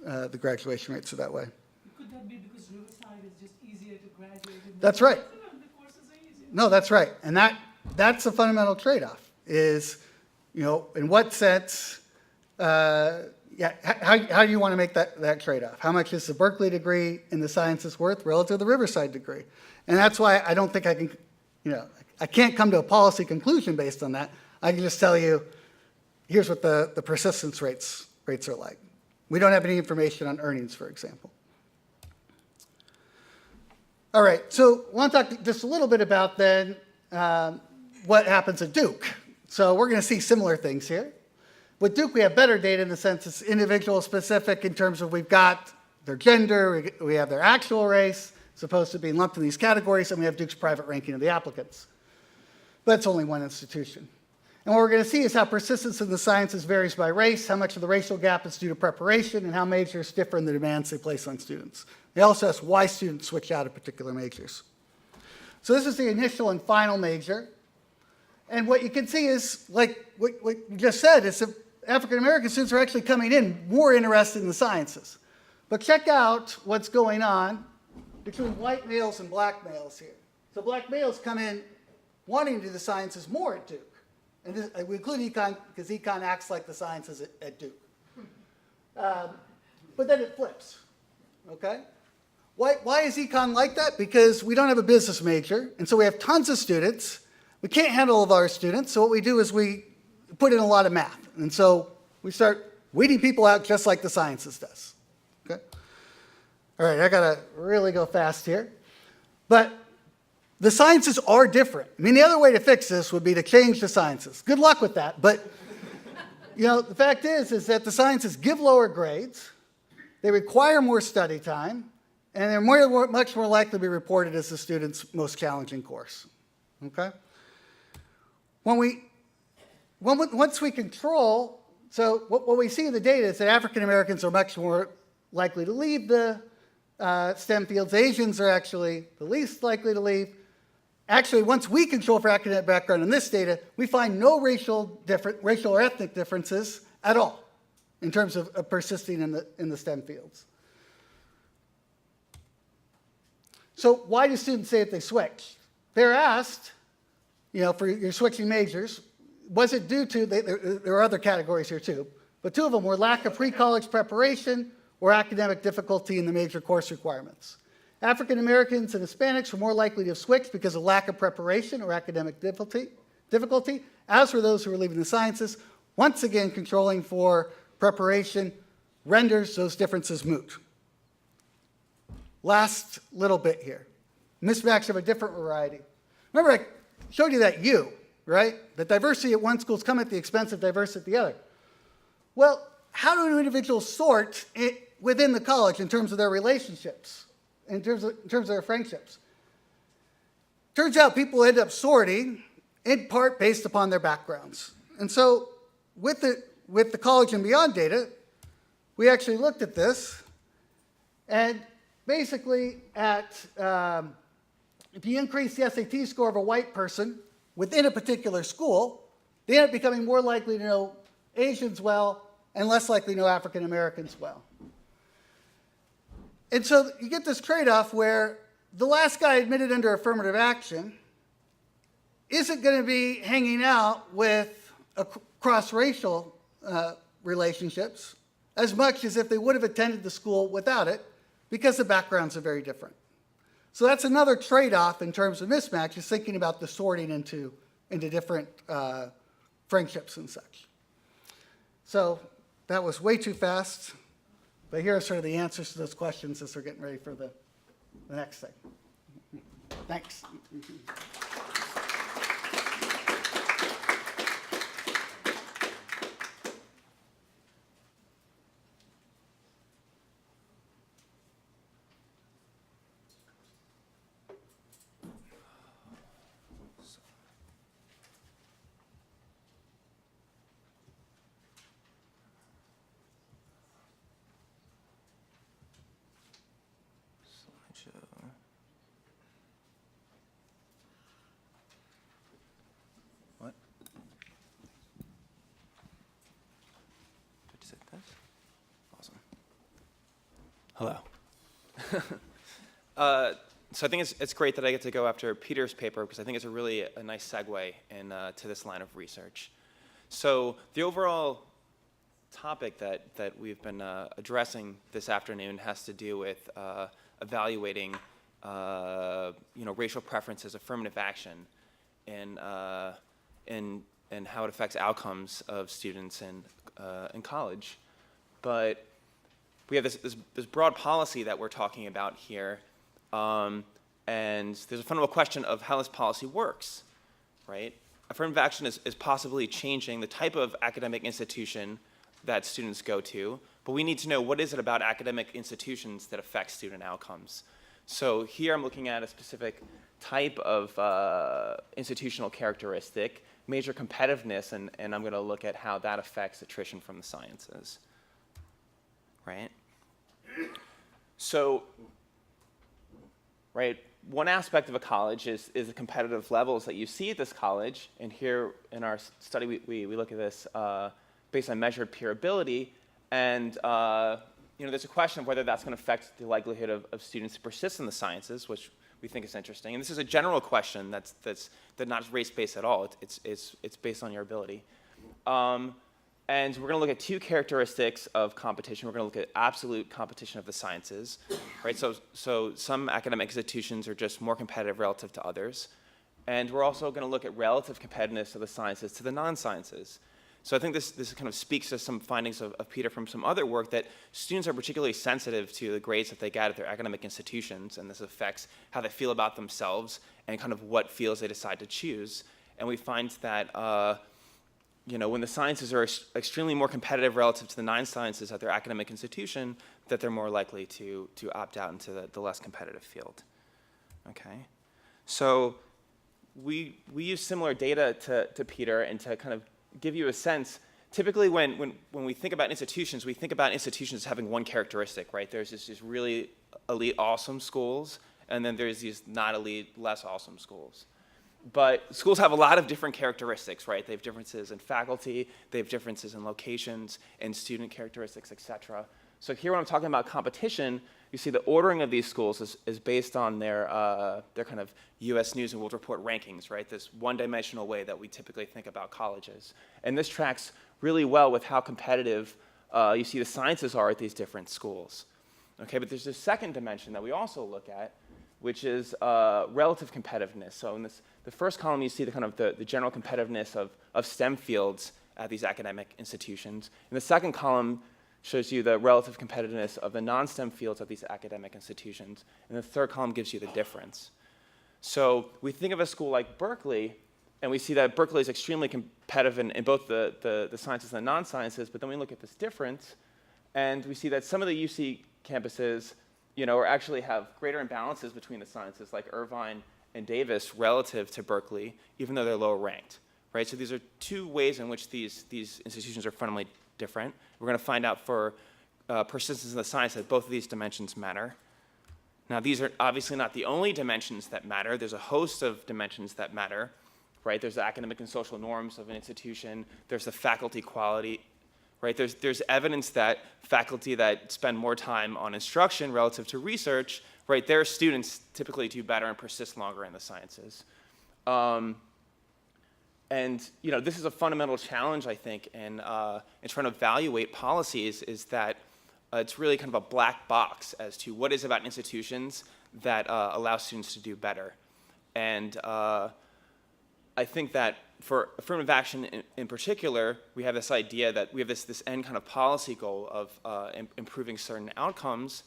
the graduation rates are that way. Could that be because Riverside is just easier to graduate in? That's right. The courses are easier. No, that's right. And that's a fundamental trade-off is, in what sense, how do you want to make that trade-off? How much is the Berkeley degree in the sciences worth relative to the Riverside degree? And that's why I don't think I can, I can't come to a policy conclusion based on that. I can just tell you, here's what the persistence rates are like. We don't have any information on earnings, for example. All right, so I want to talk just a little bit about then what happens at Duke. So we're going to see similar things here. With Duke, we have better data in the sense it's individual specific in terms of we've got their gender, we have their actual race, supposed to be lumped in these categories, and we have Duke's private ranking of the applicants. But it's only one institution. And what we're going to see is how persistence in the sciences varies by race, how much of the racial gap is due to preparation, and how majors differ in the demands they place on students. They also ask why students switch out of particular majors. So this is the initial and final major. And what you can see is, like what you just said, is that African American students are actually coming in more interested in the sciences. But check out what's going on between white males and black males here. So black males come in wanting to do the sciences more at Duke. And this, we include econ because econ acts like the sciences at Duke. But then it flips, okay? Why is econ like that? Because we don't have a business major, and so we have tons of students. We can't handle all of our students, so what we do is we put in a lot of math. And so we start weeding people out just like the sciences does. Okay? All right, I gotta really go fast here. But the sciences are different. I mean, the other way to fix this would be to change the sciences. Good luck with that. But the fact is that the sciences give lower grades, they require more study time, and they're much more likely to be reported as the student's most challenging course. Okay? Once we control, so what we see in the data is that African Americans are much more likely to leave the STEM fields. Asians are actually the least likely to leave. Actually, once we control for academic background in this data, we find no racial or ethnic differences at all in terms of persisting in the STEM fields. So why do students say that they switch? They're asked, for your switching majors, was it due to, there are other categories here too, but two of them were lack of pre-college preparation or academic difficulty in the major course requirements. African Americans and Hispanics were more likely to have switched because of lack of preparation or academic difficulty, as were those who were leaving the sciences. Once again, controlling for preparation renders those differences moot. Last little bit here. Mismatch of a different variety. Remember I showed you that U, right? That diversity at one school is come at the expense of diversity at the other. Well, how do individuals sort within the college in terms of their relationships, in terms of their friendships? Turns out people end up sorting in part based upon their backgrounds. And so with the college and beyond data, we actually looked at this, and basically if you increase the SAT score of a white person within a particular school, they end up becoming more likely to know Asians well and less likely to know African Americans well. And so you get this trade-off where the last guy admitted under affirmative action isn't going to be hanging out with cross-racial relationships as much as if they would have attended the school without it, because the backgrounds are very different. So that's another trade-off in terms of mismatch, is thinking about the sorting into different friendships and such. So that was way too fast, but here are sort of the answers to those questions as we're getting ready for the next thing. Thanks. What? Did you say this? Awesome. Hello. So I think it's great that I get to go after Peter's paper, because I think it's a nice segue to this line of research. So the overall topic that we've been addressing this afternoon has to do with evaluating racial preferences, affirmative action, and how it affects outcomes of students in college. But we have this broad policy that we're talking about here, and there's a fundamental question of how this policy works, right? Affirmative action is possibly changing the type of academic institution that students go to, but we need to know what is it about academic institutions that affects student outcomes. So here I'm looking at a specific type of institutional characteristic, major competitiveness, and I'm going to look at how that affects attrition from the sciences, right? So, right, one aspect of a college is the competitive levels that you see at this college, and here in our study we look at this based on measured peer ability, and there's a question of whether that's going to affect the likelihood of students to persist in the sciences, which we think is interesting. And this is a general question that's not race-based at all. It's based on your ability. And we're going to look at two characteristics of competition. We're going to look at absolute competition of the sciences, right? So some academic institutions are just more competitive relative to others. And we're also going to look at relative competitiveness of the sciences to the non-sciences. So I think this kind of speaks to some findings of Peter from some other work, that students are particularly sensitive to the grades that they get at their academic institutions, and this affects how they feel about themselves and kind of what fields they decide to choose. And we find that when the sciences are extremely more competitive relative to the non-sciences at their academic institution, that they're more likely to opt out into the less competitive field. Okay, so we use similar data to Peter, and to kind of give you a sense. Typically, when we think about institutions, we think about institutions as having one characteristic, right? There's these really elite, awesome schools, and then there's these not elite, less awesome schools. But schools have a lot of different characteristics, right? They have differences in faculty, they have differences in locations, and student characteristics, et cetera. So here when I'm talking about competition, you see the ordering of these schools is based on their kind of US News and World Report rankings, right? This one-dimensional way that we typically think about colleges. And this tracks really well with how competitive you see the sciences are at these different schools. Okay, but there's this second dimension that we also look at, which is relative competitiveness. So in the first column, you see the kind of the general competitiveness of STEM fields at these academic institutions. In the second column, shows you the relative competitiveness of the non-STEM fields of these academic institutions. And the third column gives you the difference. So we think of a school like Berkeley, and we see that Berkeley is extremely competitive in both the sciences and the non-sciences, but then we look at this difference, and we see that some of the UC campuses, or actually have greater imbalances between the sciences, like Irvine and Davis, relative to Berkeley, even though they're lower ranked, right? So these are two ways in which these institutions are fundamentally different. We're going to find out for persistence in the science that both of these dimensions matter. Now, these are obviously not the only dimensions that matter. There's a host of dimensions that matter, right? There's the academic and social norms of an institution. There's the faculty quality, right? There's evidence that faculty that spend more time on instruction relative to research, right, their students typically do better and persist longer in the sciences. And this is a fundamental challenge, I think, in trying to evaluate policies, is that it's really kind of a black box as to what is about institutions that allow students to do better. And I think that for affirmative action in particular, we have this idea that we have this end kind of policy goal of improving certain outcomes,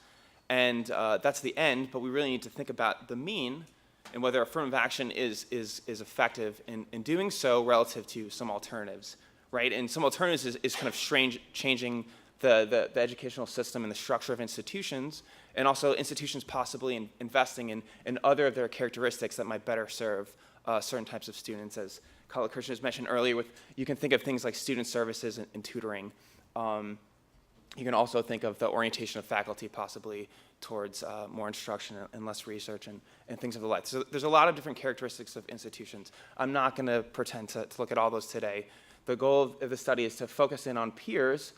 and that's the end, but we really need to think about the mean and whether affirmative action is effective in doing so relative to some alternatives, right? And some alternatives is kind of changing the educational system and the structure of institutions, and also institutions possibly investing in other of their characteristics that might better serve certain types of students. As Kala Krishna has mentioned earlier, you can think of things like student services and tutoring. You can also think of the orientation of faculty possibly towards more instruction and less research and things of the like. So there's a lot of different characteristics of institutions. I'm not going to pretend to look at all those today. The goal of the study is to focus in on peers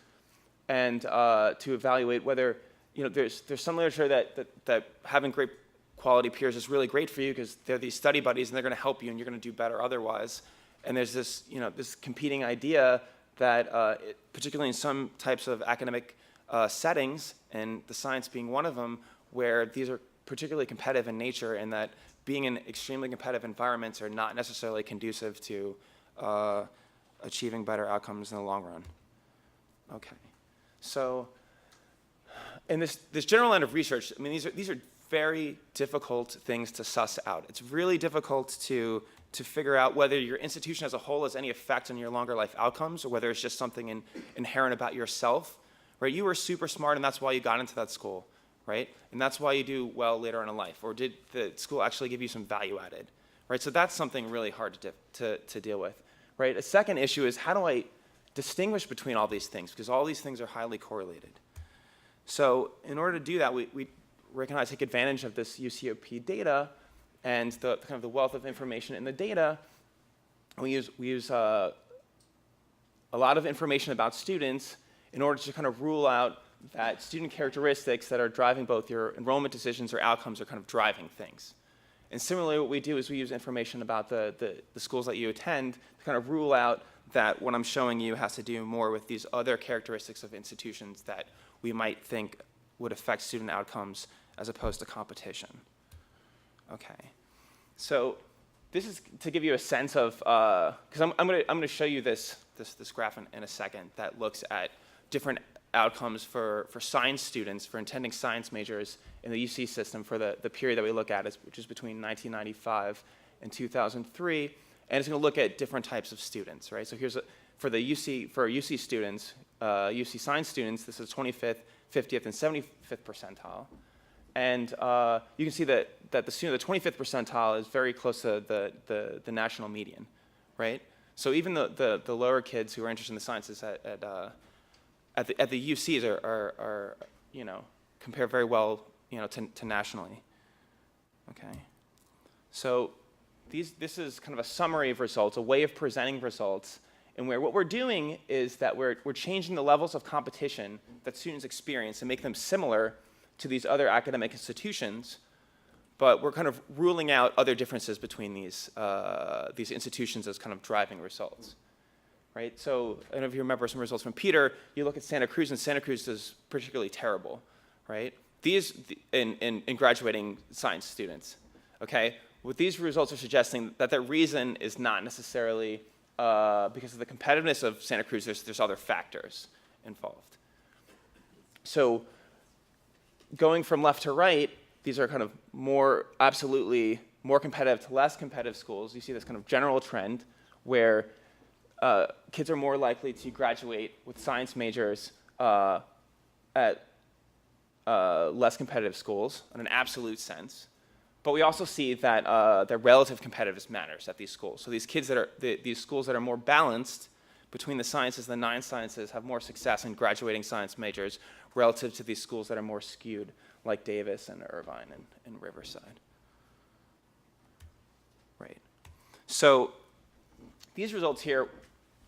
and to evaluate whether, there's some literature that having great quality peers is really great for you because they're these study buddies and they're going to help you and you're going to do better otherwise. And there's this, this competing idea that particularly in some types of academic settings, and the science being one of them, where these are particularly competitive in nature and that being in extremely competitive environments are not necessarily conducive to achieving better outcomes in the long run. Okay, so in this general line of research, I mean, these are very difficult things to suss out. It's really difficult to figure out whether your institution as a whole has any effect on your longer life outcomes or whether it's just something inherent about yourself, right? You were super smart and that's why you got into that school, right? And that's why you do well later on in life. Or did the school actually give you some value added, right? So that's something really hard to deal with, right? A second issue is how do I distinguish between all these things? Because all these things are highly correlated. So in order to do that, we recognize, take advantage of this UCOP data and the kind of the wealth of information in the data. We use a lot of information about students in order to kind of rule out that student characteristics that are driving both your enrollment decisions or outcomes are kind of driving things. And similarly, what we do is we use information about the schools that you attend to kind of rule out that what I'm showing you has to do more with these other characteristics of institutions that we might think would affect student outcomes as opposed to competition. Okay, so this is to give you a sense of, because I'm going to show you this graph in a second that looks at different outcomes for science students, for intending science majors in the UC system for the period that we look at, which is between 1995 and 2003, and it's going to look at different types of students, right? So here's for UC students, UC science students, this is 25th, 50th, and 75th percentile. And you can see that the 25th percentile is very close to the national median, right? So even the lower kids who are interested in the sciences at the UCs are compare very well to nationally. Okay, so this is kind of a summary of results, a way of presenting results, and where what we're doing is that we're changing the levels of competition that students experience and make them similar to these other academic institutions, but we're kind of ruling out other differences between these institutions as kind of driving results, right? So I don't know if you remember some results from Peter. You look at Santa Cruz, and Santa Cruz is particularly terrible, right? These in graduating science students, okay? What these results are suggesting that the reason is not necessarily because of the competitiveness of Santa Cruz. There's other factors involved. So going from left to right, these are kind of absolutely more competitive to less competitive schools. You see this kind of general trend where kids are more likely to graduate with science majors at less competitive schools in an absolute sense. But we also see that their relative competitiveness matters at these schools. So these kids that are, these schools that are more balanced between the sciences and the non-sciences have more success in graduating science majors relative to these schools that are more skewed, like Davis and Irvine and Riverside. Right. So these results here,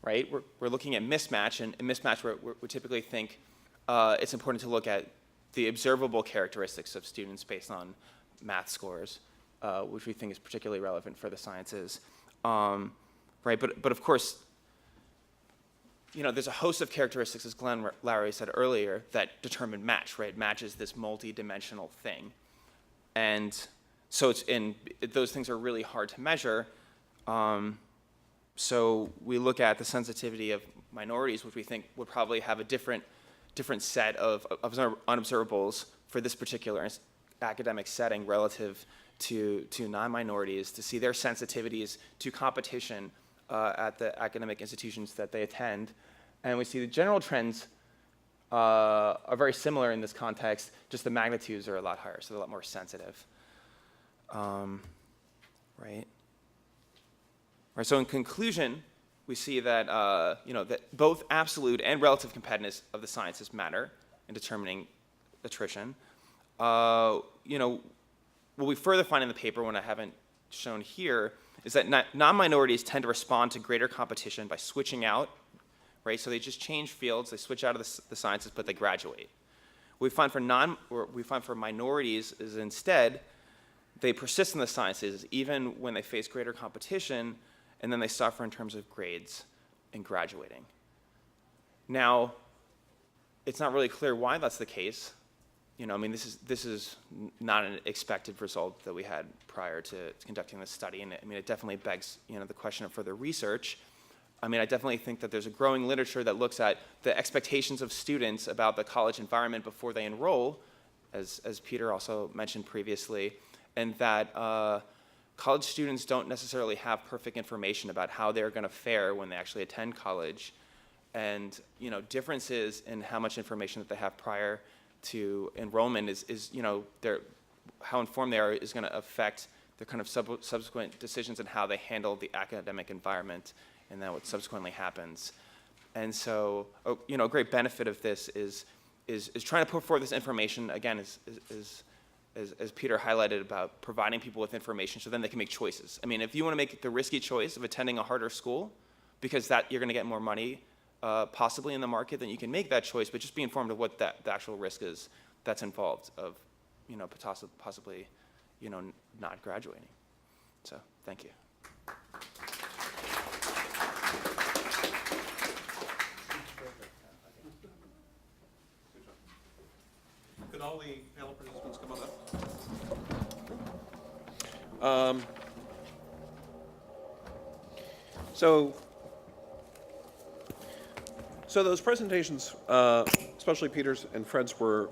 right, we're looking at mismatch, and in mismatch we typically think it's important to look at the observable characteristics of students based on math scores, which we think is particularly relevant for the sciences. Right, but of course, there's a host of characteristics, as Glenn Lowry said earlier, that determine match, right? Match is this multi-dimensional thing. And so those things are really hard to measure. So we look at the sensitivity of minorities, which we think would probably have a different set of unobservables for this particular academic setting relative to non-minorities, to see their sensitivities to competition at the academic institutions that they attend. And we see the general trends are very similar in this context, just the magnitudes are a lot higher, so they're a lot more sensitive. Right? Right, so in conclusion, we see that, that both absolute and relative competitiveness of the sciences matter in determining attrition. What we further find in the paper, when I haven't shown here, is that non-minorities tend to respond to greater competition by switching out, right? So they just change fields, they switch out of the sciences, but they graduate. What we find for minorities is instead, they persist in the sciences even when they face greater competition, and then they suffer in terms of grades in graduating. Now, it's not really clear why that's the case. This is not an expected result that we had prior to conducting this study, and it definitely begs, the question of further research. I definitely think that there's a growing literature that looks at the expectations of students about the college environment before they enroll, as Peter also mentioned previously, and that college students don't necessarily have perfect information about how they're going to fare when they actually attend college, and differences in how much information that they have prior to enrollment is how informed they are is going to affect their kind of subsequent decisions and how they handle the academic environment, and then what subsequently happens. And so, a great benefit of this is trying to put forward this information, again, as Peter highlighted, about providing people with information so then they can make choices. If you want to make the risky choice of attending a harder school, because that you're going to get more money possibly in the market, then you can make that choice, but just be informed of what the actual risk is that's involved of, possibly, not graduating. So, thank you. Could all the panel participants come on up? So those presentations, especially Peter's and Fred's, were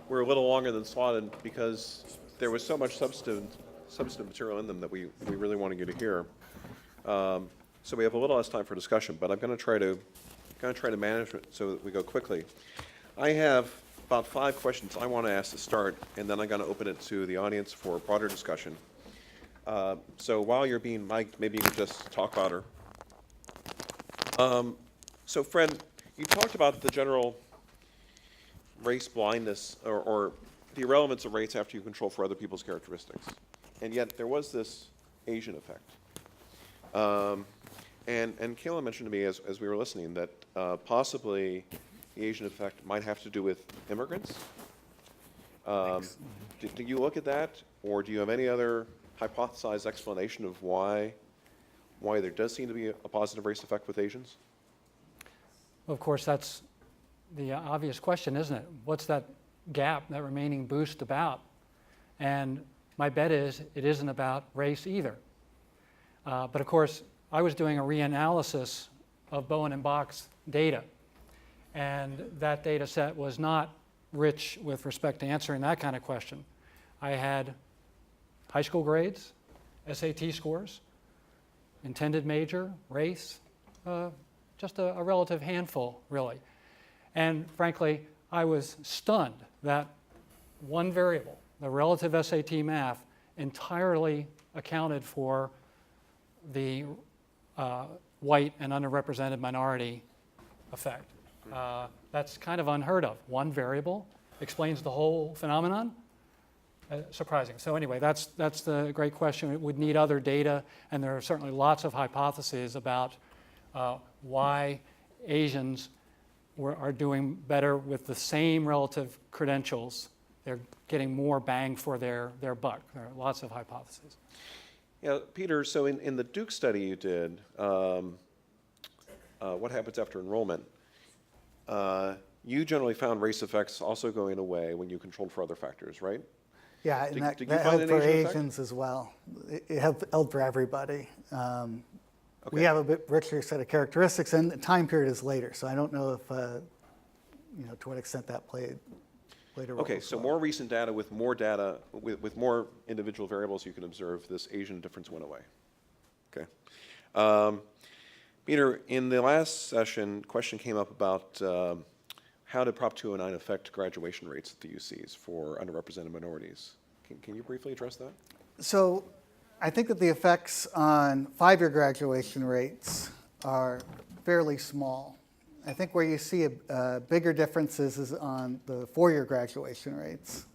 a little longer than slotted because there was so much substantive material in them that we really wanted you to hear. So we have a little less time for discussion, but I'm going to try to manage it so that we go quickly. I have about 5 questions I want to ask to start, and then I'm going to open it to the audience for broader discussion. So while you're being mic'd, maybe you can just talk louder. So Fred, you talked about the general race blindness or the irrelevance of race after you control for other people's characteristics. And yet there was this Asian effect. And Kayla mentioned to me as we were listening that possibly the Asian effect might have to do with immigrants. Do you look at that, or do you have any other hypothesized explanation of why there does seem to be a positive race effect with Asians? Of course, that's the obvious question, isn't it? What's that gap, that remaining boost about? And my bet is it isn't about race either. But of course, I was doing a reanalysis of Bowen and Bach's data, and that data set was not rich with respect to answering that kind of question. I had high school grades, SAT scores, intended major, race, just a relative handful, really. And frankly, I was stunned that one variable, the relative SAT math, entirely accounted for the white and underrepresented minority effect. That's kind of unheard of. One variable explains the whole phenomenon. Surprising. So anyway, that's the great question. It would need other data, and there are certainly lots of hypotheses about why Asians are doing better with the same relative credentials. They're getting more bang for their buck. There are lots of hypotheses. Yeah, Peter, so in the Duke study you did, what happens after enrollment? You generally found race effects also going away when you controlled for other factors, right? Yeah, and Did you that find held an for Asian effect? Asians as well. It held for everybody. We Okay. have a bit richer set of characteristics, and the time period is later, so I don't know if, to what extent that played a role. Okay, as so well. more recent data, with more individual variables you can observe, this Asian difference went away. Okay. Peter, in the last session, question came up about how did Prop 209 affect graduation rates at the UCs for underrepresented minorities? Can you briefly address that? So I think that the effects on five-year graduation rates are fairly small. I think where you see a bigger differences is on the four-year graduation rates.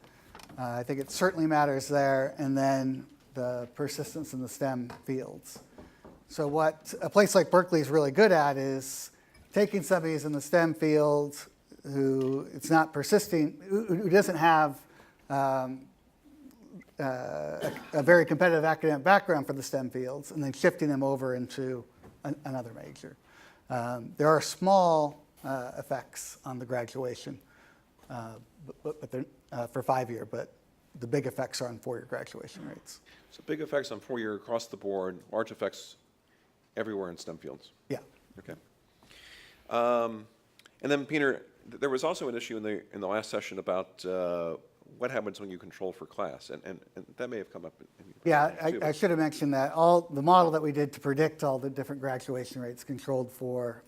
I think it certainly matters there, and then the persistence in the STEM fields. So what a place like Berkeley is really good at is taking somebody who's in the STEM field who it's not persisting, who doesn't have a very competitive academic background for the STEM fields, and then shifting them over into another major. There are small effects on the graduation, but they're for 5-year, but the big effects are on 4-year graduation rates. So big effects on 4-year across the board, large effects everywhere in STEM fields. Yeah. Okay. And then, Peter, there was also an issue in the last session about what happens when you control for class, and that may have come up. Yeah, too, I should have mentioned that. The model that we did to predict all the different graduation rates controlled for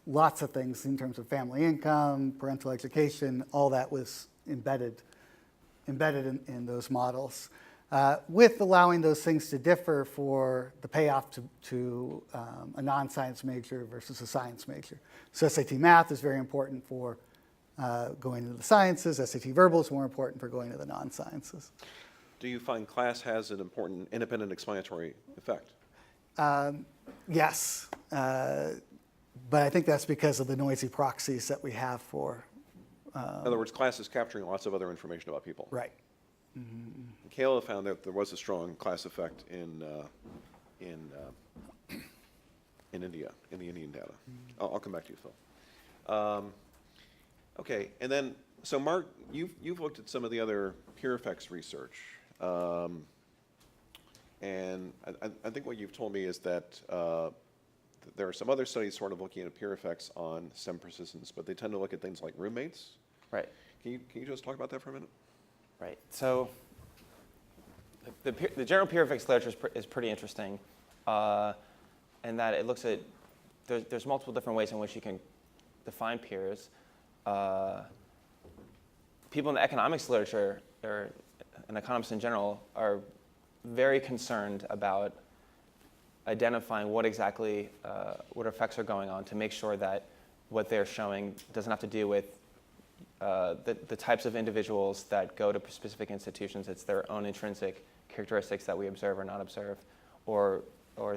lots of things in terms of family income, parental education, all that was embedded in those models. With allowing those things to differ for the payoff to a non-science major versus a science major. So SAT math is very important for going into the sciences. SAT verbal is more important for going to the non-sciences. Do you find class has an important independent explanatory effect? Yes, but I think that's because of the noisy proxies that we have for. In other words, class is capturing lots of other information about people. Right. Kayla found that there was a strong class effect in India, in the Indian data. I'll come back to you, Phil. Okay, and then, so Mark, you've looked at some of the other peer effects research. And I think what you've told me is that there are some other studies sort of looking at peer effects on STEM persistence, but they tend to look at things like roommates. Right. Can you just talk about that for a minute? Right. So the general peer effects literature is pretty interesting, in that it looks at there's multiple different ways in which you can define peers. People in the economics literature, and economists in general, are very concerned about identifying what exactly what effects are going on to make sure that what they're showing doesn't have to do with the types of individuals that go to specific institutions. It's their own intrinsic characteristics that we observe or not observe, or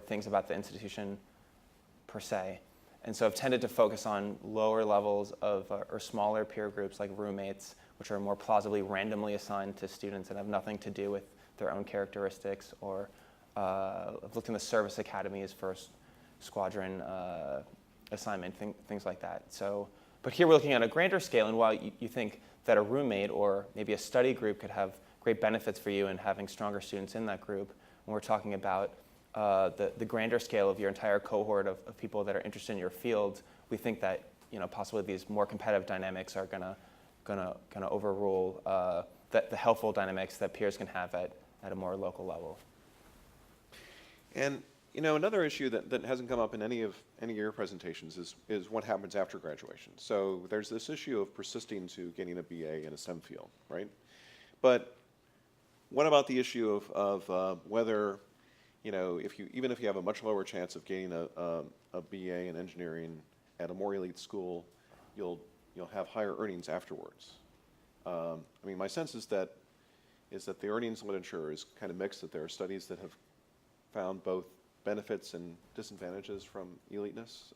things about the institution per se. And so I've tended to focus on lower levels of, or smaller peer groups like roommates, which are more plausibly randomly assigned to students and have nothing to do with their own characteristics, or I've looked in the service academies for squadron assignment, things like that. So, but here we're looking at a grander scale, and while you think that a roommate or maybe a study group could have great benefits for you in having stronger students in that group, when we're talking about the grander scale of your entire cohort of people that are interested in your field, we think that possibly these more competitive dynamics are going to gonna overrule the helpful dynamics that peers can have at a more local level. And another issue that hasn't come up in any of your presentations is what happens after graduation. So there's this issue of persisting to getting a BA in a STEM field, right? But what about the issue of whether, even if you have a much lower chance of getting a BA in engineering at a more elite school, you'll have higher earnings afterwards. My sense is that the earnings literature is kind of mixed, that there are studies that have found both benefits and disadvantages from eliteness.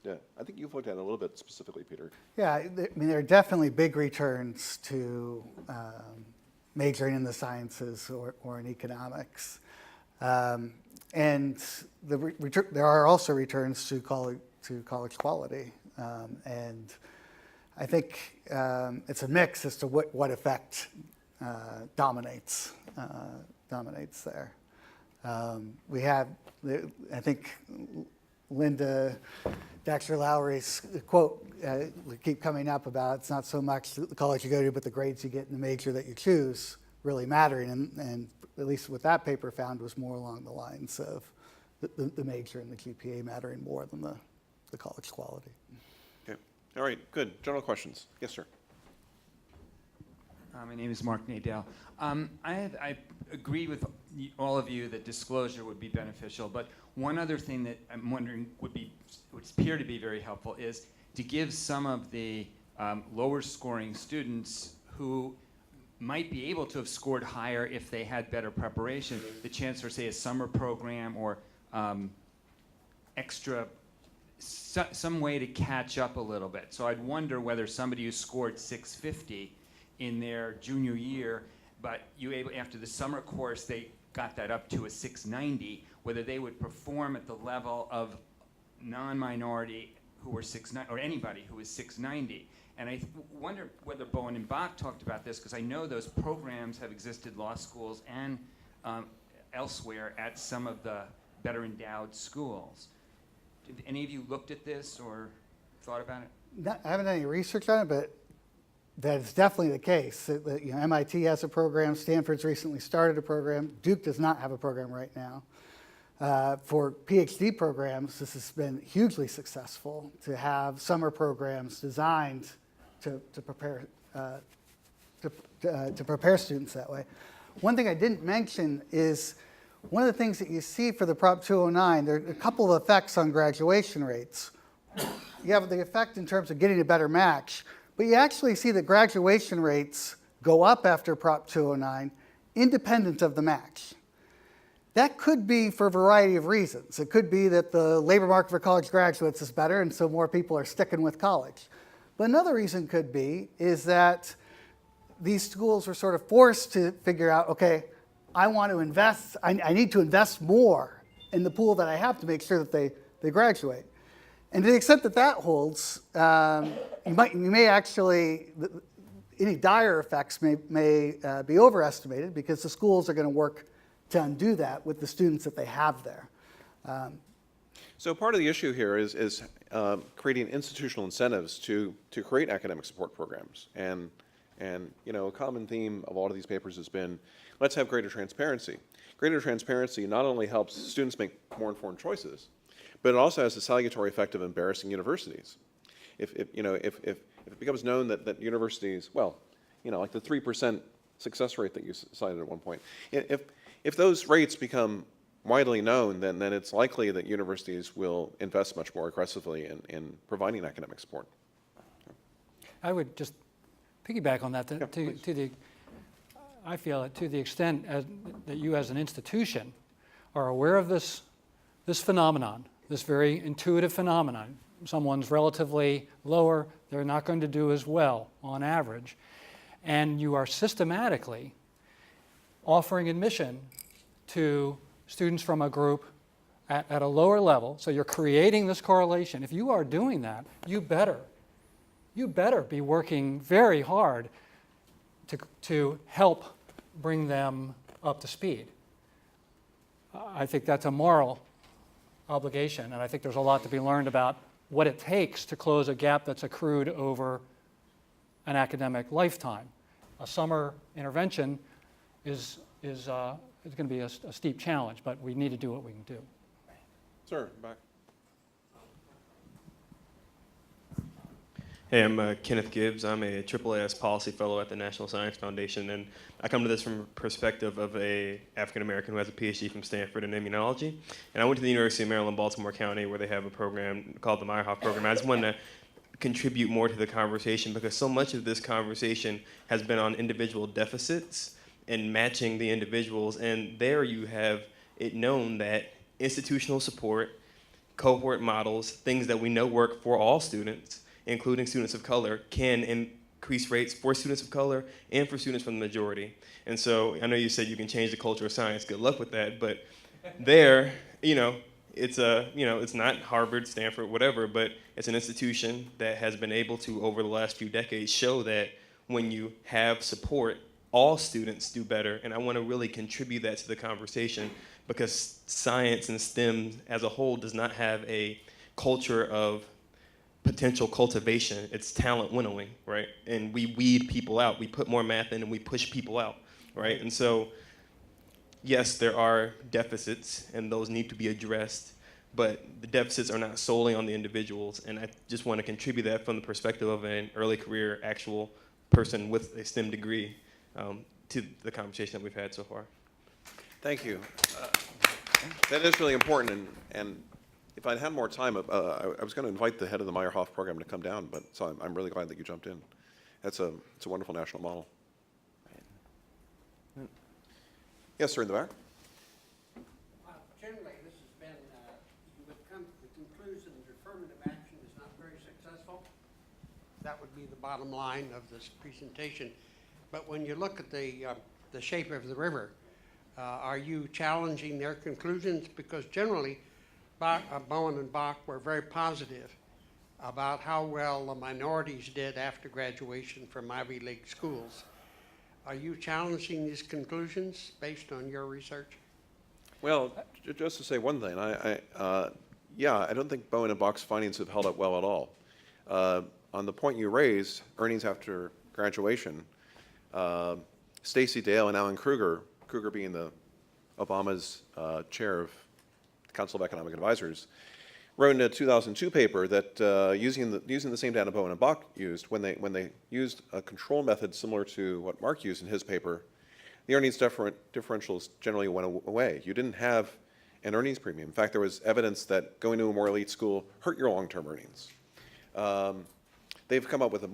Yeah, I think you've looked at it a little bit specifically, Peter. Yeah, there are definitely big returns to majoring in the sciences or in economics. And there are also returns to college quality. And I think it's a mix as to what effect dominates there. We have, I think, Linda Dexter Lowry's quote keep coming up about it's not so much the college you go to, but the grades you get in the major that you choose really mattering. And at least what that paper found was more along the lines of the major and the GPA mattering more than the college quality. Okay. All right, good. General questions. Yes, sir. My name is Mark Nadell. I agree with all of you that disclosure would be beneficial, but one other thing that I'm wondering would appear to be very helpful is to give some of the lower scoring students who might be able to have scored higher if they had better preparation, the chance for, say, a summer program or some way to catch up a little bit. So I'd wonder whether somebody who scored 650 in their junior year, but after the summer course they got that up to a 690, whether they would perform at the level of non-minority who were 690, or anybody who was 690. And I wonder whether Bowen and Bach talked about this, because I know those programs have existed law schools and elsewhere at some of the better endowed schools. Did any of you looked at this or thought about it? I haven't done any research on it, but that is definitely the case. MIT has a program. Stanford's recently started a program. Duke does not have a program right now. For PhD programs, this has been hugely successful to have summer programs designed to prepare students that way. One thing I didn't mention is one of the things that you see for the Prop 209, there are a couple of effects on graduation rates. You have the effect in terms of getting a better match, but you actually see that graduation rates go up after Prop 209 independent of the match. That could be for a variety of reasons. It could be that the labor market for college graduates is better and so more people are sticking with college. But another reason could be is that these schools were sort of forced to figure out, okay, I want to invest, I need to invest more in the pool that I have to make sure that they graduate. And to the extent that that holds, you may actually, any dire effects may be overestimated because the schools are going to work to undo that with the students that they have there. So part of the issue here is creating institutional incentives to create academic support programs. And a common theme of all of these papers has been, let's have greater transparency. Greater transparency not only helps students make more informed choices, but it also has a salutary effect of embarrassing universities. If it becomes known that universities, like the 3% success rate that you cited at one point, if those rates become widely known, then it's likely that universities will invest much more aggressively in providing academic support. I would just piggyback on that. Yeah, I feel that to the extent that you as an institution are aware of this phenomenon, this very intuitive phenomenon, someone's relatively lower, they're not going to do as well on average, and you are systematically offering admission to students from a group at a lower level, so you're creating this correlation. If you are doing that, you better be working very hard to help bring them up to speed. I think that's a moral obligation, and I think there's a lot to be learned about what it takes to close a gap that's accrued over an academic lifetime. A summer intervention is going to be a steep challenge, but we need to do what we can do. Sir, back. Hey, I'm Kenneth Gibbs. I'm a AAAS policy fellow at the National Science Foundation, and I come to this from a perspective of a African American who has a PhD from Stanford in immunology. And I went to the University of Maryland, Baltimore County, where they have a program called the Meyerhoff program. I just wanted to contribute more to the conversation because so much of this conversation has been on individual deficits and matching the individuals. And there you have it known that institutional support, cohort models, things that we know work for all students, including students of color, can increase rates for students of color and for students from the majority. And so I know you said you can change the culture of science. Good luck with that. But there, it's not Harvard, Stanford, whatever, but it's an institution that has been able to, over the last few decades, show that when you have support, all students do better. And I want to really contribute that to the conversation because science and STEM as a whole does not have a culture of potential cultivation. It's talent winnowing, right? And we weed people out. We put more math in and we push people out, right? And so, yes, there are deficits and those need to be addressed, but the deficits are not solely on the individuals. And I just want to contribute that from the perspective of an early career actual person with a STEM degree to the conversation that we've had so far. Thank you. That is really important, and if I'd had more time, I was going to invite the head of the Meyerhoff program to come down, but so I'm really glad that you jumped in. It's a wonderful national model. Yes, sir, in the back. Generally, this has been, you would come to the conclusion that affirmative action is not very successful. That would be the bottom line of this presentation. But when you look at the shape of the river, are you challenging their conclusions? Because generally, Bowen and Bach were very positive about how well the minorities did after graduation from Ivy League schools. Are you challenging these conclusions based on your research? Well, just to say one thing, I don't think Bowen and Bach's findings have held up well at all. On the point you raised, earnings after graduation, Stacey Dale and Alan Kruger being Obama's chair of the Council of Economic Advisors, wrote in a 2002 paper that using the same data Bowen and Bach used, when they used a control method similar to what Mark used in his paper, the earnings differentials generally went away. You didn't have an earnings premium. In fact, there was evidence that going to a more elite school hurt your long-term earnings. They've come up with a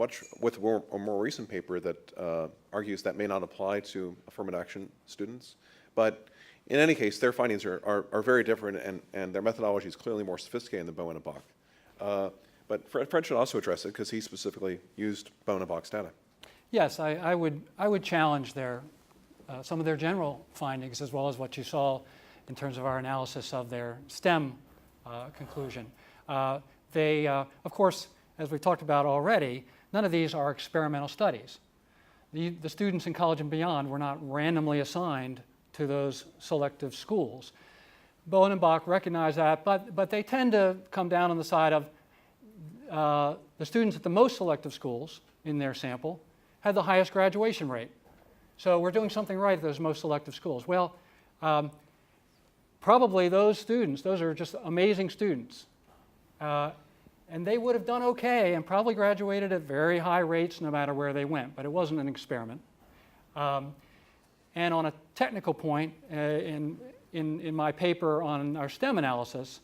more recent paper that argues that may not apply to affirmative action students, but in any case, their findings are very different, and their methodology is clearly more sophisticated than Bowen and Bach. But Fred should also address it because he specifically used Bowen and Bach's data. Yes, I would challenge some of their general findings as well as what you saw in terms of our analysis of their STEM conclusion. They, of course, as we've talked about already, none of these are experimental studies. The students in college and beyond were not randomly assigned to those selective schools. Bowen and Bach recognize that, but they tend to come down on the side of the students at the most selective schools in their sample had the highest graduation rate. So we're doing something right at those most selective schools. Well, probably those students, those are just amazing students. And they would have done okay and probably graduated at very high rates no matter where they went, but it wasn't an experiment. And on a technical point, in my paper on our STEM analysis,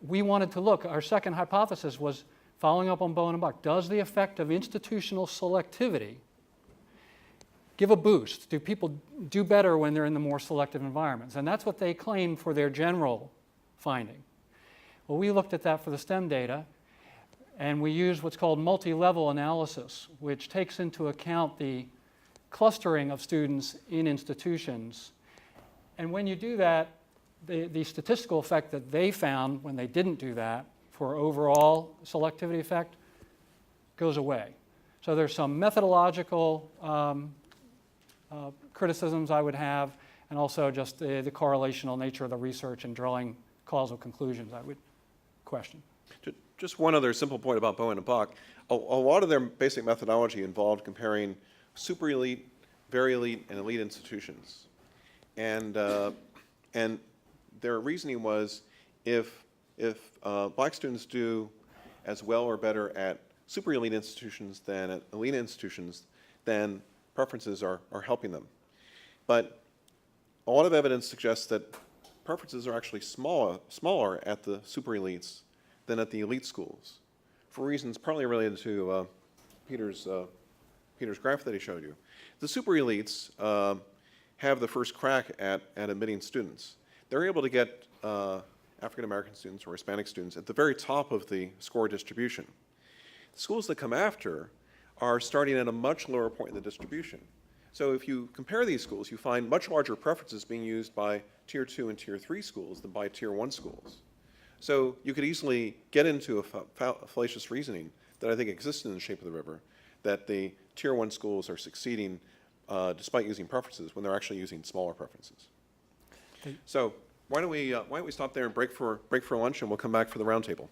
we wanted to look, our second hypothesis was following up on Bowen and Bach. Does the effect of institutional selectivity give a boost? Do people do better when they're in the more selective environments? And that's what they claim for their general finding. Well, we looked at that for the STEM data, and we used what's called multi-level analysis, which takes into account the clustering of students in institutions. And when you do that, the statistical effect that they found when they didn't do that for overall selectivity effect goes away. So there's some methodological criticisms I would have, and also just the correlational nature of the research and drawing causal conclusions I would question. just one other simple point about Bowen and Bach. A lot of their basic methodology involved comparing super elite, very elite, and elite institutions. And their reasoning was if black students do as well or better at super elite institutions than at elite institutions, then preferences are helping them. But a lot of evidence suggests that preferences are actually smaller at the super elites than at the elite schools, for reasons partly related to Peter's graph that he showed you. The super elites have the first crack at admitting students. They're able to get African American students or Hispanic students at the very top of the score distribution. The schools that come after are starting at a much lower point in the distribution. So if you compare these schools, you find much larger preferences being used by Tier 2 and Tier 3 schools than by Tier 1 schools. So you could easily get into a fallacious reasoning that I think exists in the shape of the river, that the Tier 1 schools are succeeding despite using preferences when they're actually using smaller preferences. So why don't we stop there and break for lunch, and we'll come back for the roundtable.